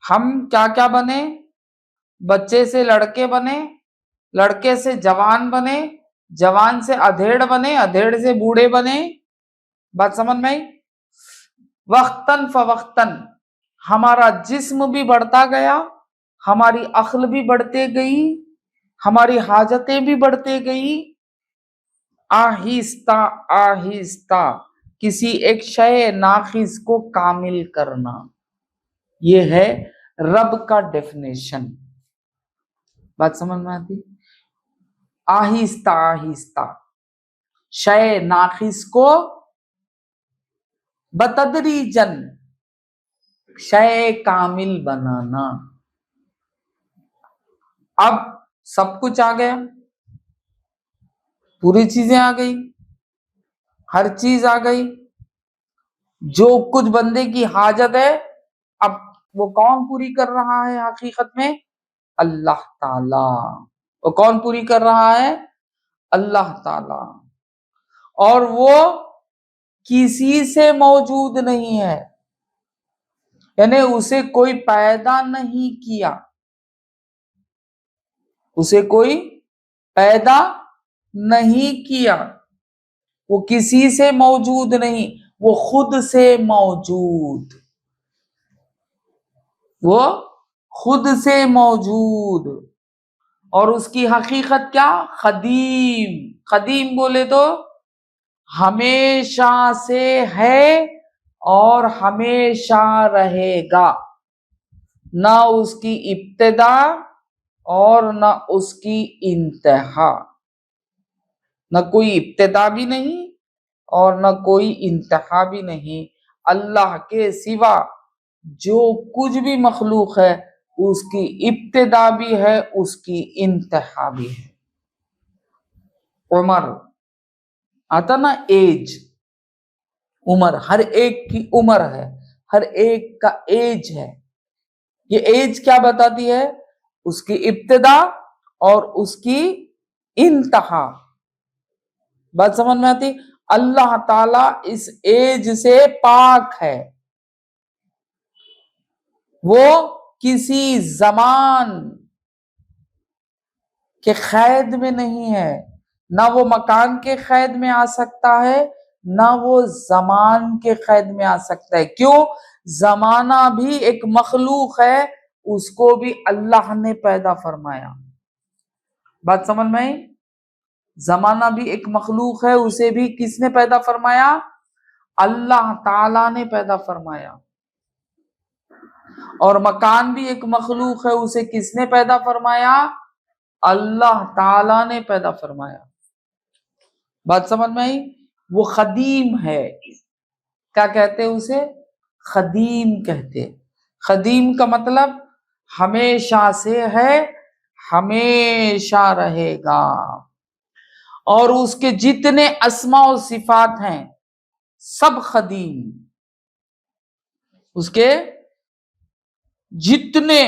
Speaker 2: ہم کیا بنے؟ بچے سے لڑکے بنے، لڑکے سے جوان بنے، جوان سے ادھیڑ بنے، ادھیڑ سے بوڑھے بنے. بات سمجھ میں آئی؟ وقتاً فوقتاً ہمارا جسم بھی بڑھتا گیا، ہماری عقل بھی بڑھتے گئی، ہماری حاجتیں بھی بڑھتے گئی. آہستہ آہستہ کسی ایک شے ناقص کو کامل کرنا، یہ ہے رب کا ڈیفینیشن. بات سمجھ میں آتی؟ آہستہ آہستہ شے ناقص کو بتدریجن شے کامل بنانا. اب سب کچھ آ گیا، پوری چیزیں آ گئی، ہر چیز آ گئی. جو کچھ بندے کی حاجت ہے اب وہ کون پوری کر رہا ہے حقیقت میں؟ اللہ تعالی. وہ کون پوری کر رہا ہے؟ اللہ تعالی. اور وہ کسی سے موجود نہیں ہے، یعنی اسے کوئی پیدا نہیں کیا، اسے کوئی پیدا نہیں کیا. وہ کسی سے موجود نہیں، وہ خود سے موجود، وہ خود سے موجود. اور اس کی حقیقت کیا؟ قدیم. قدیم بولے تو ہمیشہ سے ہے اور ہمیشہ رہے گا. نہ اس کی ابتدا اور نہ اس کی انتہا. نہ کوئی ابتدا بھی نہیں اور نہ کوئی انتہا بھی نہیں. اللہ کے سوا جو کچھ بھی مخلوق ہے اس کی ابتدا بھی ہے، اس کی انتہا بھی ہے. عمر آتا نا، ایج، عمر، ہر ایک کی عمر ہے، ہر ایک کا ایج ہے. یہ ایج کیا بتاتی ہے؟ اس کی ابتدا اور اس کی انتہا. بات سمجھ میں آتی؟ اللہ تعالی اس ایج سے پاک ہے. وہ کسی زمان کے قید میں نہیں ہے، نہ وہ مکان کے قید میں آ سکتا ہے نہ وہ زمان کے قید میں آ سکتا ہے. کیوں؟ زمانہ بھی ایک مخلوق ہے، اس کو بھی اللہ نے پیدا فرمایا. بات سمجھ میں آئی؟ زمانہ بھی ایک مخلوق ہے، اسے بھی کس نے پیدا فرمایا؟ اللہ تعالیٰ نے پیدا فرمایا. اور مکان بھی ایک مخلوق ہے، اسے کس نے پیدا فرمایا؟ اللہ تعالیٰ نے پیدا فرمایا. بات سمجھ میں آئی؟ وہ خدیم ہے. کیا کہتے اسے؟ خدیم کہتے. خدیم کا مطلب ہمیشہ سے ہے، ہمیشہ رہے گا. اور اس کے جتنے اسماء و صفات ہیں سب خدیم. اس کے جتنے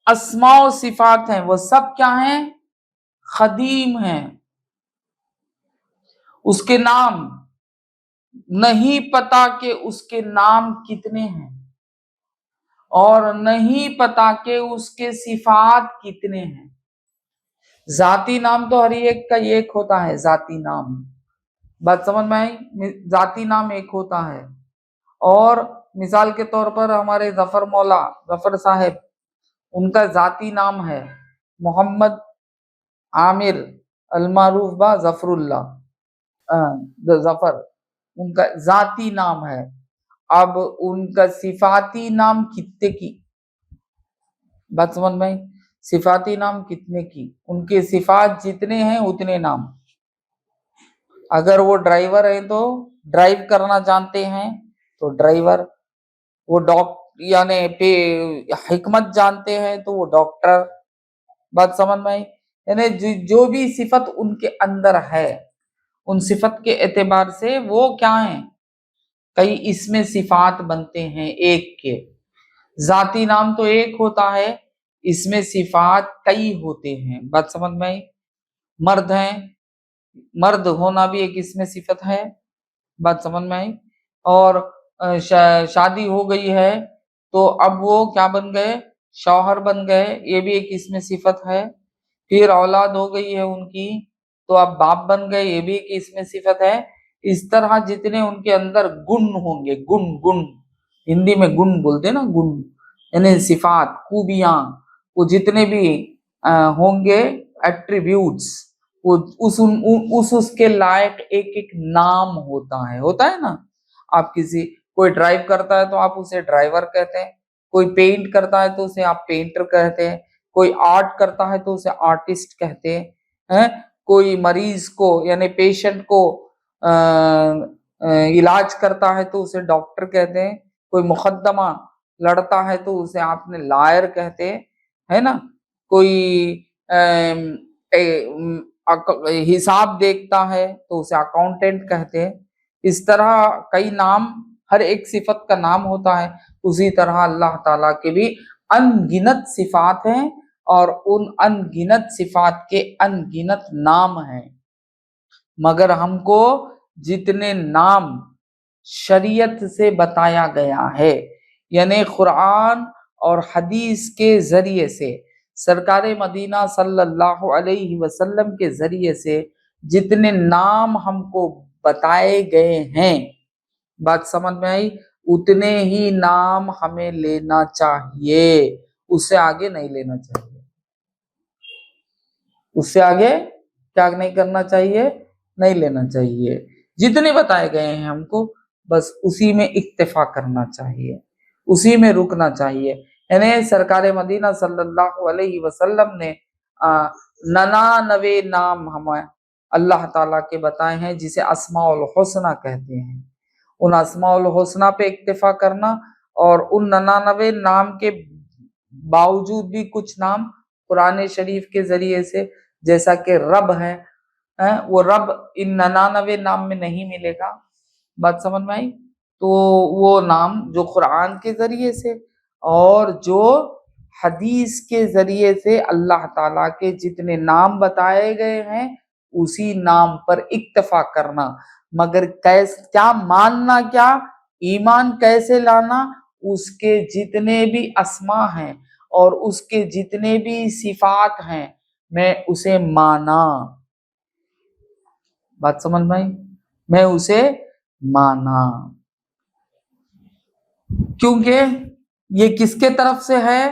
Speaker 2: اسماء و صفات ہیں وہ سب کیا ہیں؟ خدیم ہیں. اس کے نام نہیں پتا کہ اس کے نام کتنے ہیں، اور نہیں پتا کہ اس کے صفات کتنے ہیں. ذاتی نام تو ہر ایک کا ایک ہوتا ہے، ذاتی نام. بات سمجھ میں آئی؟ ذاتی نام ایک ہوتا ہے. اور مثال کے طور پر ہمارے ظفر مولا ظفر صاحب، ان کا ذاتی نام ہے محمد عامر المعروف با ظفر اللہ. ظفر ان کا ذاتی نام ہے. اب ان کا صفاتی نام کتنے کی؟ بات سمجھ میں آئی؟ صفاتی نام کتنے کی؟ ان کے صفات جتنے ہیں اتنے نام. اگر وہ ڈرائیور ہیں تو ڈرائیو کرنا جانتے ہیں تو ڈرائیور. وہ یعنی حکمت جانتے ہیں تو وہ ڈاکٹر. بات سمجھ میں آئی؟ یعنی جو بھی صفت ان کے اندر ہے، ان صفت کے اعتبار سے وہ کیا ہیں؟ کئی اس میں صفات بنتے ہیں ایک کے. ذاتی نام تو ایک ہوتا ہے، اس میں صفات کئی ہوتے ہیں. بات سمجھ میں آئی؟ مرد ہیں، مرد ہونا بھی ایک اس میں صفت ہے. بات سمجھ میں آئی؟ اور شادی ہو گئی ہے تو اب وہ کیا بن گئے؟ شوہر بن گئے، یہ بھی ایک اس میں صفت ہے. پھر اولاد ہو گئی ہے ان کی تو اب باپ بن گئے، یہ بھی ایک اس میں صفت ہے. اس طرح جتنے ان کے اندر گن ہوں گے، گن ہندی میں گن بولتے نا، گن یعنی صفات، خوبیاں، وہ جتنے بھی ہوں گے ایٹریبیوٹس، وہ اس کے لائق ایک ایک نام ہوتا ہے نا. آپ کوئی ڈرائیو کرتا ہے تو آپ اسے ڈرائیور کہتے ہیں، کوئی پینٹ کرتا ہے تو اسے آپ پینٹر کہتے ہیں، کوئی آرٹ کرتا ہے تو اسے آرٹسٹ کہتے ہیں. کوئی مریض کو یعنی پیشنٹ کو علاج کرتا ہے تو اسے ڈاکٹر کہتے ہیں. کوئی مقدمہ لڑتا ہے تو اسے آپ نے لائر کہتے ہیں نا. کوئی حساب دیکھتا ہے تو اسے اکاؤنٹنٹ کہتے ہیں. اس طرح کئی نام، ہر ایک صفت کا نام ہوتا ہے. اسی طرح اللہ تعالیٰ کے بھی ان گنت صفات ہیں اور ان ان گنت صفات کے ان گنت نام ہیں. مگر ہم کو جتنے نام شریعت سے بتایا گیا ہے، یعنی قرآن اور حدیث کے ذریعے سے، سرکار مدینہ صلی اللہ علیہ وسلم کے ذریعے سے جتنے نام ہم کو بتائے گئے ہیں، بات سمجھ میں آئی؟ اتنے ہی نام ہمیں لینا چاہیے، اس سے آگے نہیں لینا چاہیے. اس سے آگے کیا نہیں کرنا چاہیے؟ نہیں لینا چاہیے. جتنے بتائے گئے ہیں ہم کو بس اسی میں اکتفا کرنا چاہیے، اسی میں رکنا چاہیے. یعنی سرکار مدینہ صلی اللہ علیہ وسلم نے 99 نام ہمیں اللہ تعالیٰ کے بتائے ہیں جسے اسماء الحسنہ کہتے ہیں. ان اسماء الحسنہ پہ اکتفا کرنا، اور ان 99 نام کے باوجود بھی کچھ نام قرآن شریف کے ذریعے سے، جیسا کہ رب ہے، وہ رب ان 99 نام میں نہیں ملے گا. بات سمجھ میں آئی؟ تو وہ نام جو قرآن کے ذریعے سے اور جو حدیث کے ذریعے سے اللہ تعالیٰ کے جتنے نام بتائے گئے ہیں اسی نام پر اکتفا کرنا. مگر کیا ماننا، کیا ایمان کیسے لانا؟ اس کے جتنے بھی اسماء ہیں اور اس کے جتنے بھی صفات ہیں میں اسے مانا. بات سمجھ میں آئی؟ میں اسے مانا، کیونکہ یہ کس کے طرف سے ہے؟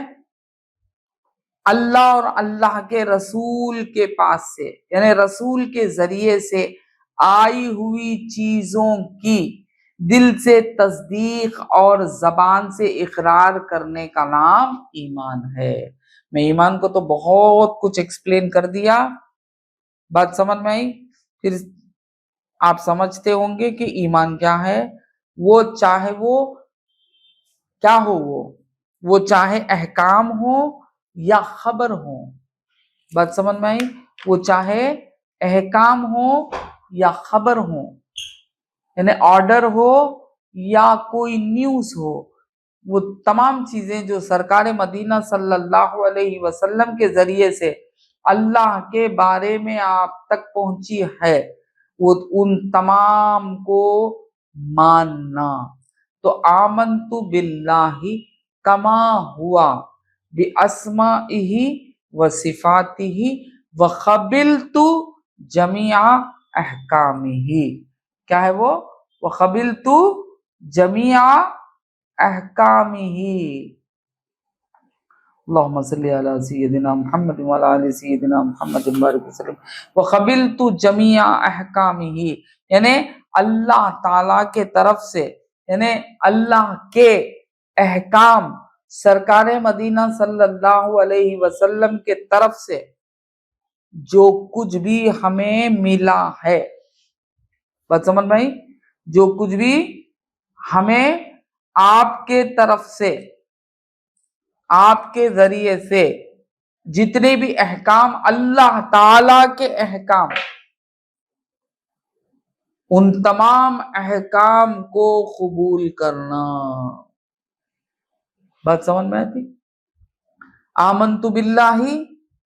Speaker 2: اللہ اور اللہ کے رسول کے پاس سے، یعنی رسول کے ذریعے سے آئی ہوئی چیزوں کی دل سے تصدیق اور زبان سے اقرار کرنے کا نام ایمان ہے۔ میں ایمان کو تو بہت کچھ ایکسپلین کر دیا، بات سمجھ میں آئی؟ پھر آپ سمجھتے ہوں گے کہ ایمان کیا ہے۔ وہ چاہے وہ کیا ہو، وہ چاہے احکام ہو یا خبر ہو، بات سمجھ میں آئی؟ وہ چاہے احکام ہو یا خبر ہو، یعنی آرڈر ہو یا کوئی نیوز ہو، وہ تمام چیزیں جو سرکار مدینہ صلی اللہ علیہ وسلم کے ذریعے سے اللہ کے بارے میں آپ تک پہنچی ہے، وہ ان تمام کو ماننا۔ تو آمنت باللہ کما ہوا باسمائہ و صفاتہ وقبلت جمیع احکامہ، کیا ہے وہ؟ وقبلت جمیع احکامہ۔ اللہم صلی علی سیدنا محمد وعلی آل سیدنا محمد بارک وسلم۔ وقبلت جمیع احکامہ، یعنی اللہ تعالی کے طرف سے، یعنی اللہ کے احکام سرکار مدینہ صلی اللہ علیہ وسلم کے طرف سے جو کچھ بھی ہمیں ملا ہے، بات سمجھ میں آئی؟ جو کچھ بھی ہمیں آپ کے طرف سے، آپ کے ذریعے سے جتنے بھی احکام اللہ تعالی کے احکام، ان تمام احکام کو قبول کرنا، بات سمجھ میں آتی؟ آمنت باللہ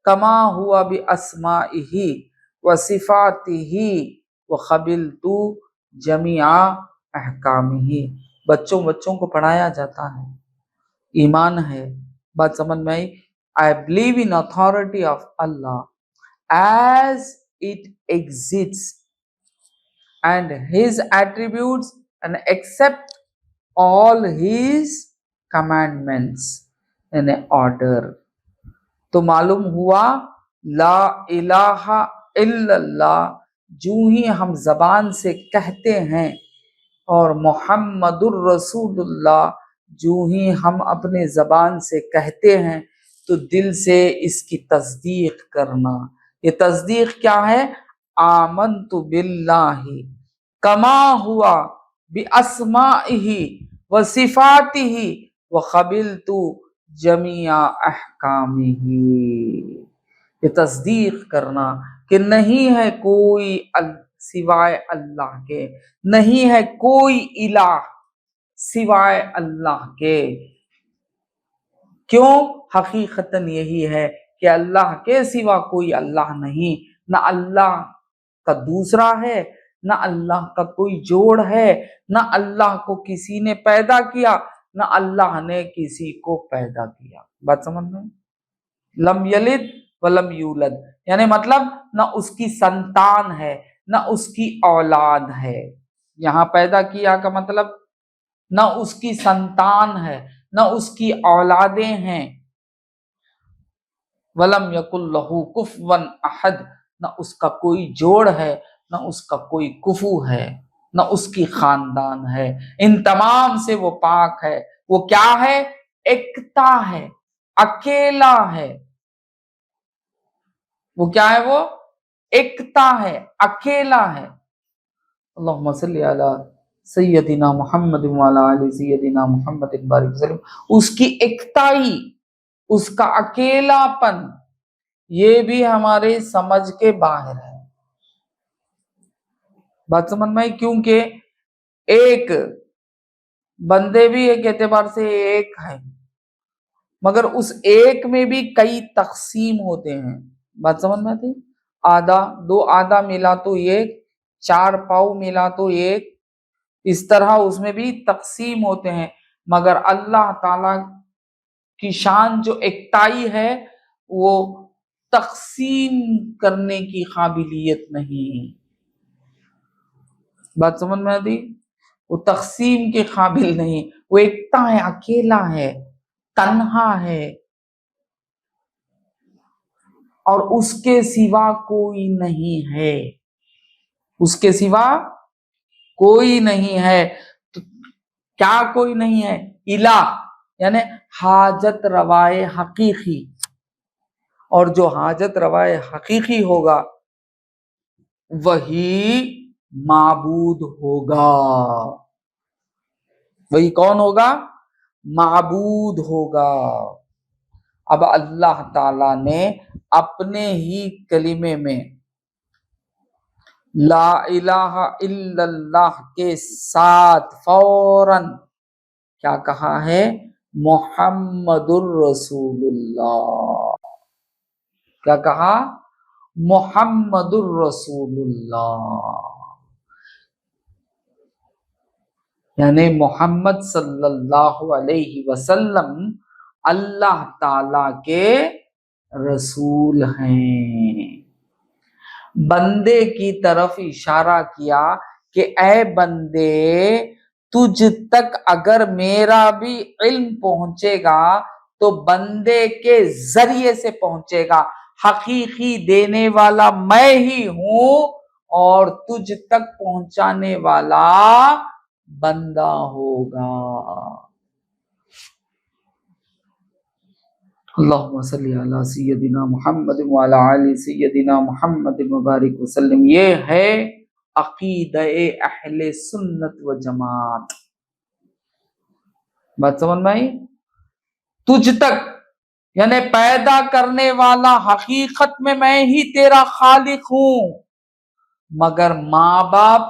Speaker 2: کما ہوا باسمائہ و صفاتہ وقبلت جمیع احکامہ۔ بچوں کو پڑھایا جاتا ہے، ایمان ہے، بات سمجھ میں آئی؟ I believe in authority of Allah as it exists and His attributes and accept all His commandments in order۔ تو معلوم ہوا لا الہ الا اللہ جو ہی ہم زبان سے کہتے ہیں، اور محمد الرسول اللہ جو ہی ہم اپنے زبان سے کہتے ہیں، تو دل سے اس کی تصدیق کرنا۔ یہ تصدیق کیا ہے؟ آمنت باللہ کما ہوا باسمائہ و صفاتہ وقبلت جمیع احکامہ۔ یہ تصدیق کرنا کہ نہیں ہے کوئی سوائے اللہ کے، نہیں ہے کوئی الہ سوائے اللہ کے۔ کیوں؟ حقیقتاً یہی ہے کہ اللہ کے سوا کوئی اللہ نہیں، نہ اللہ کا دوسرا ہے، نہ اللہ کا کوئی جوڑ ہے، نہ اللہ کو کسی نے پیدا کیا، نہ اللہ نے کسی کو پیدا کیا، بات سمجھ میں؟ لم یلد ولم یولد، یعنی مطلب نہ اس کی سنتان ہے نہ اس کی اولاد ہے۔ یہاں پیدا کیا کا مطلب نہ اس کی سنتان ہے نہ اس کی اولادیں ہیں۔ ولم یکن لہ کفوا احد، نہ اس کا کوئی جوڑ ہے نہ اس کا کوئی کفو ہے نہ اس کی خاندان ہے، ان تمام سے وہ پاک ہے۔ وہ کیا ہے؟ ایکتا ہے، اکیلا ہے۔ وہ کیا ہے؟ وہ ایکتا ہے، اکیلا ہے۔ اللہم صلی علی سیدنا محمد وعلی آل سیدنا محمد بارک وسلم۔ اس کی ایکتائی، اس کا اکیلا پن، یہ بھی ہمارے سمجھ کے باہر ہے، بات سمجھ میں؟ کیونکہ ایک بندے بھی ایک اعتبار سے ایک ہے، مگر اس ایک میں بھی کئی تقسیم ہوتے ہیں، بات سمجھ میں آتی؟ آدھا، دو آدھا ملا تو ایک، چار پاؤ ملا تو ایک، اس طرح اس میں بھی تقسیم ہوتے ہیں۔ مگر اللہ تعالی کی شان جو ایکتائی ہے وہ تقسیم کرنے کی قابلیت نہیں، بات سمجھ میں آتی؟ وہ تقسیم کے قابل نہیں، وہ ایکتا ہے، اکیلا ہے، تنہا ہے۔ اور اس کے سوا کوئی نہیں ہے، اس کے سوا کوئی نہیں ہے۔ تو کیا کوئی نہیں ہے؟ الہ یعنی حاجت روائے حقیقی، اور جو حاجت روائے حقیقی ہوگا وہی معبود ہوگا۔ وہی کون ہوگا؟ معبود ہوگا۔ اب اللہ تعالی نے اپنے ہی کلمے میں لا الہ الا اللہ کے ساتھ فوراً کیا کہا ہے؟ محمد الرسول اللہ۔ کیا کہا؟ محمد الرسول اللہ، یعنی محمد صلی اللہ علیہ وسلم اللہ تعالی کے رسول ہیں۔ بندے کی طرف اشارہ کیا کہ اے بندے، تجھ تک اگر میرا بھی علم پہنچے گا تو بندے کے ذریعے سے پہنچے گا، حقیقی دینے والا میں ہی ہوں اور تجھ تک پہنچانے والا بندہ ہوگا۔ اللہم صلی علی سیدنا محمد وعلی آل سیدنا محمد مبارک وسلم۔ یہ ہے عقیدہ اہل سنت و جماعت۔ بات سمجھ میں آئی؟ تجھ تک یعنی پیدا کرنے والا حقیقت میں ہی تیرا خالق ہوں، مگر ماں باپ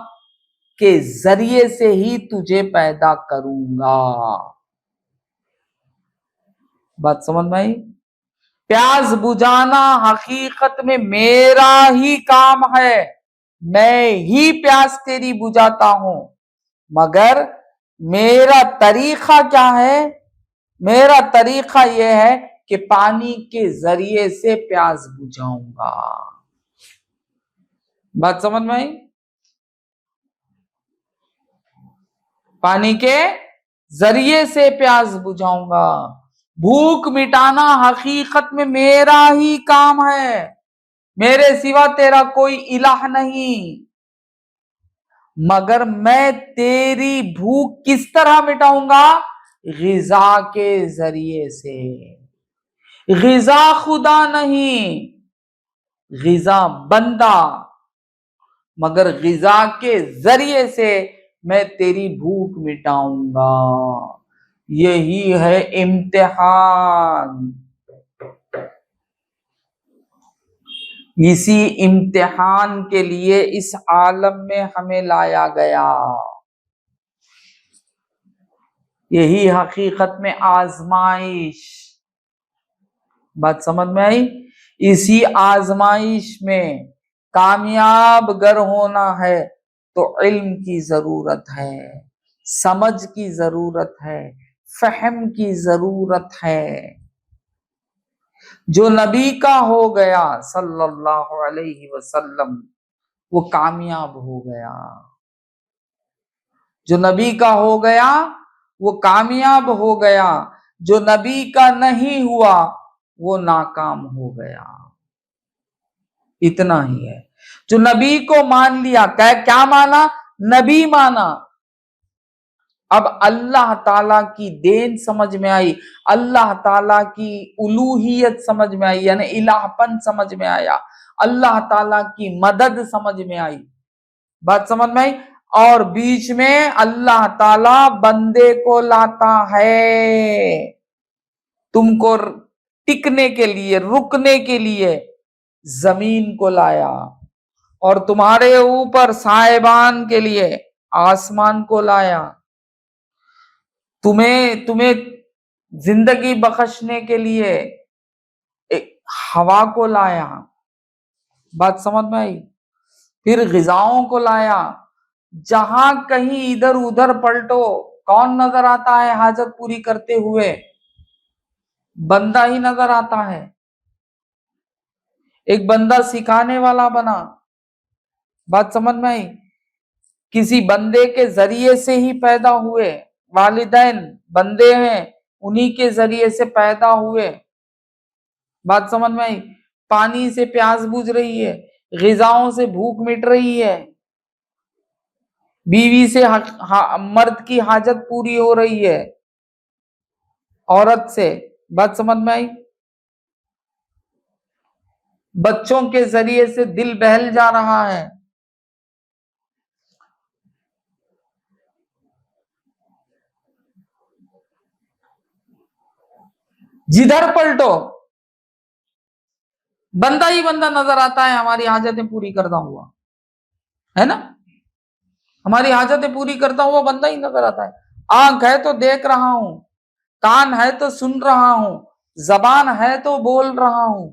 Speaker 2: کے ذریعے سے ہی تجھے پیدا کروں گا۔ بات سمجھ میں آئی؟ پیاس بجھانا حقیقت میں میرا ہی کام ہے، میں ہی پیاس تیری بجھاتا ہوں، مگر میرا طریقہ کیا ہے؟ میرا طریقہ یہ ہے کہ پانی کے ذریعے سے پیاس بجھاؤں گا۔ بات سمجھ میں آئی؟ پانی کے ذریعے سے پیاس بجھاؤں گا۔ بھوک مٹانا حقیقت میں میرا ہی کام ہے، میرے سوا تیرا کوئی الہ نہیں، مگر میں تیری بھوک کس طرح مٹاؤں گا؟ غذا کے ذریعے سے۔ غذا خدا نہیں، غذا بندہ، مگر غذا کے ذریعے سے میں تیری بھوک مٹاؤں گا۔ یہی ہے امتحان۔ اسی امتحان کے لیے اس عالم میں ہمیں لایا گیا۔ یہی حقیقت میں آزمائش۔ بات سمجھ میں آئی؟ اسی آزمائش میں کامیاب گر ہونا ہے تو علم کی ضرورت ہے، سمجھ کی ضرورت ہے، فہم کی ضرورت ہے۔ جو نبی کا ہو گیا صلی اللہ علیہ وسلم وہ کامیاب ہو گیا، جو نبی کا ہو گیا وہ کامیاب ہو گیا، جو نبی کا نہیں ہوا وہ ناکام ہو گیا۔ اتنا ہی ہے۔ جو نبی کو مان لیا، کیا مانا؟ نبی مانا۔ اب اللہ تعالیٰ کی دین سمجھ میں آئی، اللہ تعالیٰ کی الوہیت سمجھ میں آئی، یعنی الہ پن سمجھ میں آیا، اللہ تعالیٰ کی مدد سمجھ میں آئی۔ بات سمجھ میں آئی؟ اور بیچ میں اللہ تعالیٰ بندے کو لاتا ہے تم کو ٹکنے کے لیے، رکنے کے لیے زمین کو لایا، اور تمہارے اوپر سائبان کے لیے آسمان کو لایا، تمہیں زندگی بخشنے کے لیے ہوا کو لایا۔ بات سمجھ میں آئی؟ پھر غذاؤں کو لایا۔ جہاں کہیں ادھر ادھر پلٹو کون نظر آتا ہے حاجت پوری کرتے ہوئے؟ بندہ ہی نظر آتا ہے۔ ایک بندہ سکھانے والا بنا۔ بات سمجھ میں آئی؟ کسی بندے کے ذریعے سے ہی پیدا ہوئے، والدین بندے ہیں، انہی کے ذریعے سے پیدا ہوئے۔ بات سمجھ میں آئی؟ پانی سے پیاس بجھ رہی ہے، غذاؤں سے بھوک مٹ رہی ہے، بیوی سے مرد کی حاجت پوری ہو رہی ہے، عورت سے، بات سمجھ میں آئی؟ بچوں کے ذریعے سے دل بہل جا رہا ہے، جدھر پلٹو بندہ ہی بندہ نظر آتا ہے ہماری حاجتیں پوری کرتا ہوا، ہے نا؟ ہماری حاجتیں پوری کرتا ہوا بندہ ہی نظر آتا ہے۔ آنکھ ہے تو دیکھ رہا ہوں، کان ہے تو سن رہا ہوں، زبان ہے تو بول رہا ہوں،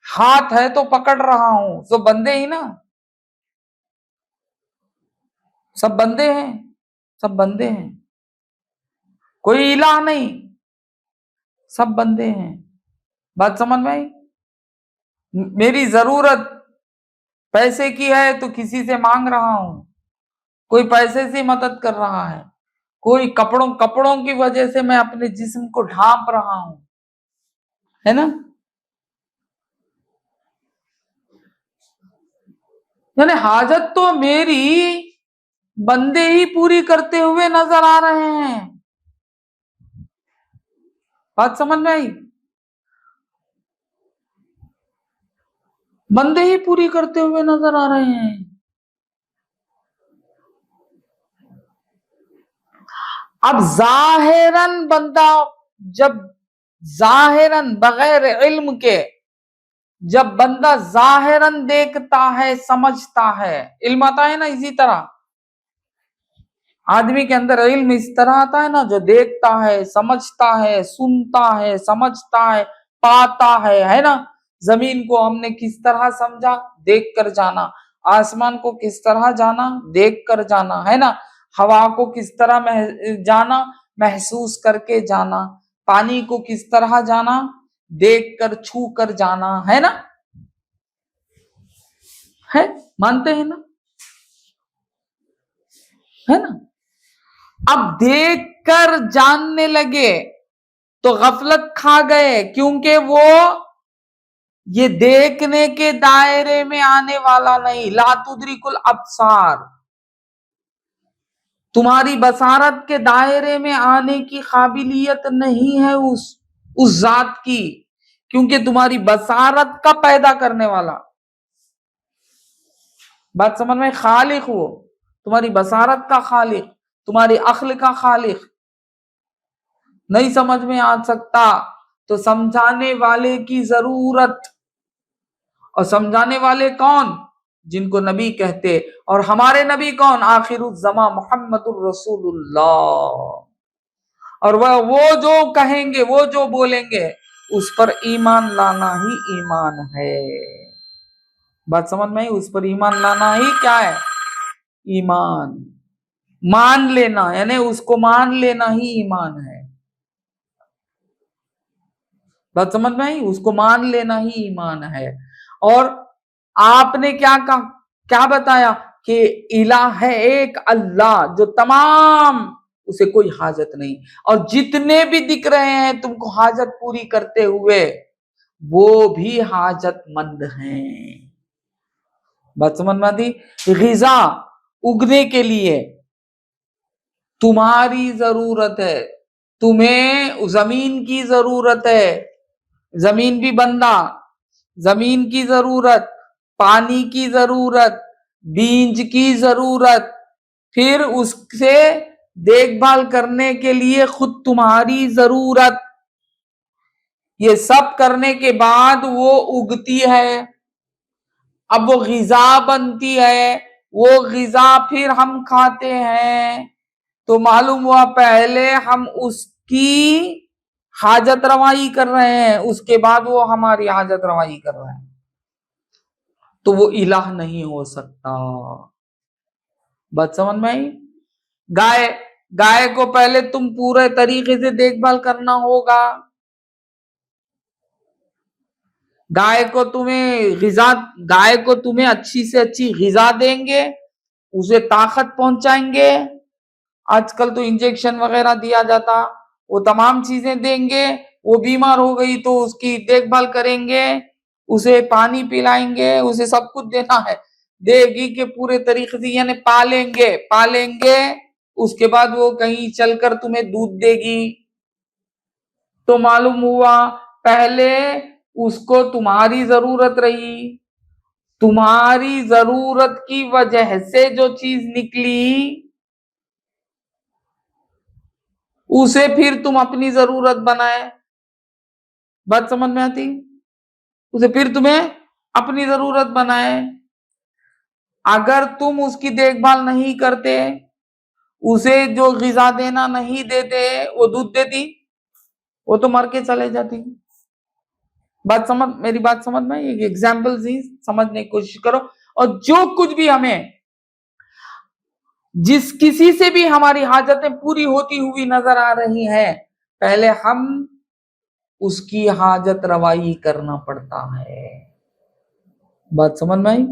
Speaker 2: ہاتھ ہے تو پکڑ رہا ہوں، تو بندے ہی نا، سب بندے ہیں، سب بندے ہیں، کوئی الہ نہیں، سب بندے ہیں۔ بات سمجھ میں آئی؟ میری ضرورت پیسے کی ہے تو کسی سے مانگ رہا ہوں، کوئی پیسے سے مدد کر رہا ہے، کوئی کپڑوں کی وجہ سے میں اپنے جسم کو ڈھانپ رہا ہوں، ہے نا؟ یعنی حاجت تو میری بندے ہی پوری کرتے ہوئے نظر آ رہے ہیں۔ بات سمجھ میں آئی؟ بندے ہی پوری کرتے ہوئے نظر آ رہے ہیں۔ اب ظاہراً بندہ جب ظاہراً بغیر علم کے جب بندہ ظاہراً دیکھتا ہے سمجھتا ہے، علم آتا ہے نا، اسی طرح آدمی کے اندر علم اس طرح آتا ہے نا، جو دیکھتا ہے، سمجھتا ہے، سنتا ہے، سمجھتا ہے، پاتا ہے نا؟ زمین کو ہم نے کس طرح سمجھا؟ دیکھ کر جانا۔ آسمان کو کس طرح جانا؟ دیکھ کر جانا، ہے نا؟ ہوا کو کس طرح جانا؟ محسوس کر کے جانا۔ پانی کو کس طرح جانا؟ دیکھ کر، چھو کر جانا، ہے نا؟ ہے، مانتے ہیں نا؟ ہے نا؟ اب دیکھ کر جاننے لگے تو غفلت کھا گئے، کیونکہ وہ یہ دیکھنے کے دائرے میں آنے والا نہیں۔ لا تدرک الابصار، تمہاری بصارت کے دائرے میں آنے کی قابلیت نہیں ہے اس ذات کی، کیونکہ تمہاری بصارت کا پیدا کرنے والا، بات سمجھ میں، خالق ہو، تمہاری بصارت کا خالق، تمہاری عقل کا خالق نہیں سمجھ میں آ سکتا تو سمجھانے والے کی ضرورت۔ اور سمجھانے والے کون؟ جن کو نبی کہتے، اور ہمارے نبی کون؟ آخر الزمان محمد الرسول اللہ۔ اور وہ جو کہیں گے، وہ جو بولیں گے، اس پر ایمان لانا ہی ایمان ہے۔ بات سمجھ میں، اس پر ایمان لانا ہی کیا ہے؟ ایمان، مان لینا، یعنی اس کو مان لینا ہی ایمان ہے۔ بات سمجھ میں آئی؟ اس کو مان لینا ہی ایمان ہے۔ اور آپ نے کیا بتایا کہ الہ ہے ایک اللہ، جو تمام، اسے کوئی حاجت نہیں، اور جتنے بھی دکھ رہے ہیں تم کو حاجت پوری کرتے ہوئے، وہ بھی حاجت مند ہیں۔ بات سمجھ میں آتی؟ غذا اگنے کے لیے تمہاری ضرورت ہے، تمہیں زمین کی ضرورت ہے، زمین بھی بندہ، زمین کی ضرورت، پانی کی ضرورت، بیج کی ضرورت، پھر اس سے دیکھ بھال کرنے کے لیے خود تمہاری ضرورت، یہ سب کرنے کے بعد وہ اگتی ہے، اب وہ غذا بنتی ہے، وہ غذا پھر ہم کھاتے ہیں، تو معلوم ہوا پہلے ہم اس کی حاجت روائی کر رہے ہیں، اس کے بعد وہ ہماری حاجت روائی کر رہے ہیں، تو وہ الہ نہیں ہو سکتا۔ بات سمجھ میں آئی؟ گائے کو پہلے تم پورے طریقے سے دیکھ بھال کرنا ہوگا، گائے کو تمہیں اچھی سے اچھی غذا دیں گے، اسے طاقت پہنچائیں گے، آج کل تو انجیکشن وغیرہ دیا جاتا، وہ تمام چیزیں دیں گے، وہ بیمار ہو گئی تو اس کی دیکھ بھال کریں گے، اسے پانی پلائیں گے، اسے سب کچھ دینا ہے، دے گی کہ پورے طریقے سے، یعنی پالیں گے، اس کے بعد وہ کہیں چل کر تمہیں دودھ دے گی. تو معلوم ہوا پہلے اس کو تمہاری ضرورت رہی، تمہاری ضرورت کی وجہ سے جو چیز نکلی اسے پھر تم اپنی ضرورت بنائے. بات سمجھ میں آتی؟ اسے پھر تمہیں اپنی ضرورت بنائے. اگر تم اس کی دیکھ بھال نہیں کرتے، اسے جو غذا دینا نہیں دیتے، وہ دودھ دیتی، وہ تو مر کے چلے جاتی. میری بات سمجھ میں؟ ایک ایگزامپل سمجھنے کی کوشش کرو. اور جو کچھ بھی ہمیں، جس کسی سے بھی ہماری حاجتیں پوری ہوتی ہوئی نظر آ رہی ہیں، پہلے ہم اس کی حاجت روائی کرنا پڑتا ہے. بات سمجھ میں آئی؟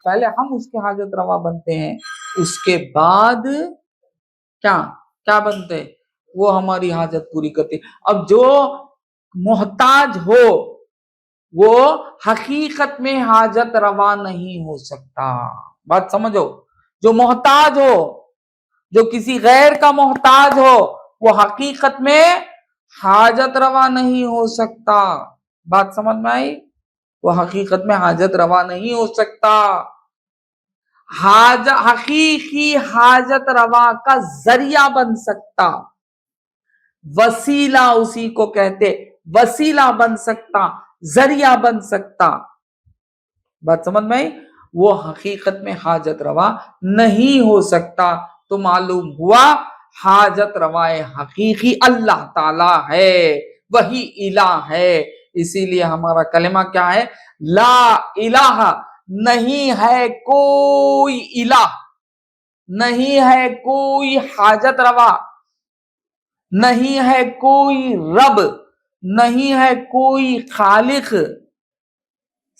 Speaker 2: پہلے ہم اس کے حاجت روا بنتے ہیں، اس کے بعد کیا بنتے؟ وہ ہماری حاجت پوری کرتے. اب جو محتاج ہو وہ حقیقت میں حاجت روا نہیں ہو سکتا. بات سمجھو، جو محتاج ہو، جو کسی غیر کا محتاج ہو، وہ حقیقت میں حاجت روا نہیں ہو سکتا. بات سمجھ میں آئی؟ وہ حقیقت میں حاجت روا نہیں ہو سکتا. حقیقی حاجت روا کا ذریعہ بن سکتا، وسیلہ اسی کو کہتے، وسیلہ بن سکتا، ذریعہ بن سکتا. بات سمجھ میں آئی؟ وہ حقیقت میں حاجت روا نہیں ہو سکتا. تو معلوم ہوا حاجت روائے حقیقی اللہ تعالی ہے، وہی الہ ہے. اسی لیے ہمارا کلمہ کیا ہے؟ لا الہ. نہیں ہے کوئی الہ، نہیں ہے کوئی حاجت روا، نہیں ہے کوئی رب، نہیں ہے کوئی خالق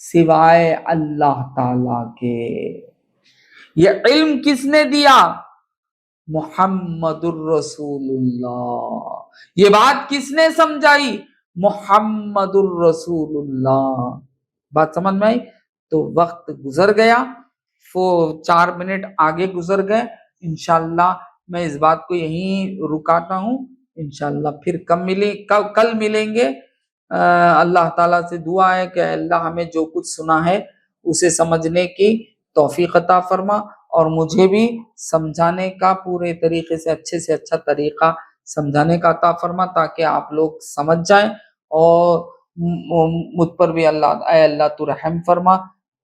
Speaker 2: سوائے اللہ تعالی کے. یہ علم کس نے دیا؟ محمد الرسول اللہ. یہ بات کس نے سمجھائی؟ محمد الرسول اللہ. بات سمجھ میں آئی؟ تو وقت گزر گیا، 4 منٹ آگے گزر گئے. انشاءاللہ میں اس بات کو یہیں رکاتا ہوں. انشاءاللہ پھر کل ملیں گے. اللہ تعالیٰ سے دعا ہے کہ اللہ ہمیں جو کچھ سنا ہے اسے سمجھنے کی توفیق عطا فرما، اور مجھے بھی سمجھانے کا پورے طریقے سے اچھے سے اچھا طریقہ سمجھانے کا عطا فرما، تاکہ آپ لوگ سمجھ جائیں. اور مجھ پر بھی اے اللہ تو رحم فرما،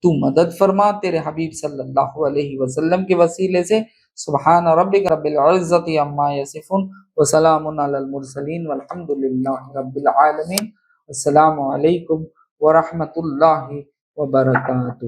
Speaker 2: تو مدد فرما تیرے حبیب صلی اللہ علیہ وسلم کے وسیلے سے. سبحان ربک رب العزت عما یصفون وسلام علی المرسلین والحمد للہ رب العالمین. السلام علیکم ورحمۃ اللہ وبرکاتہ.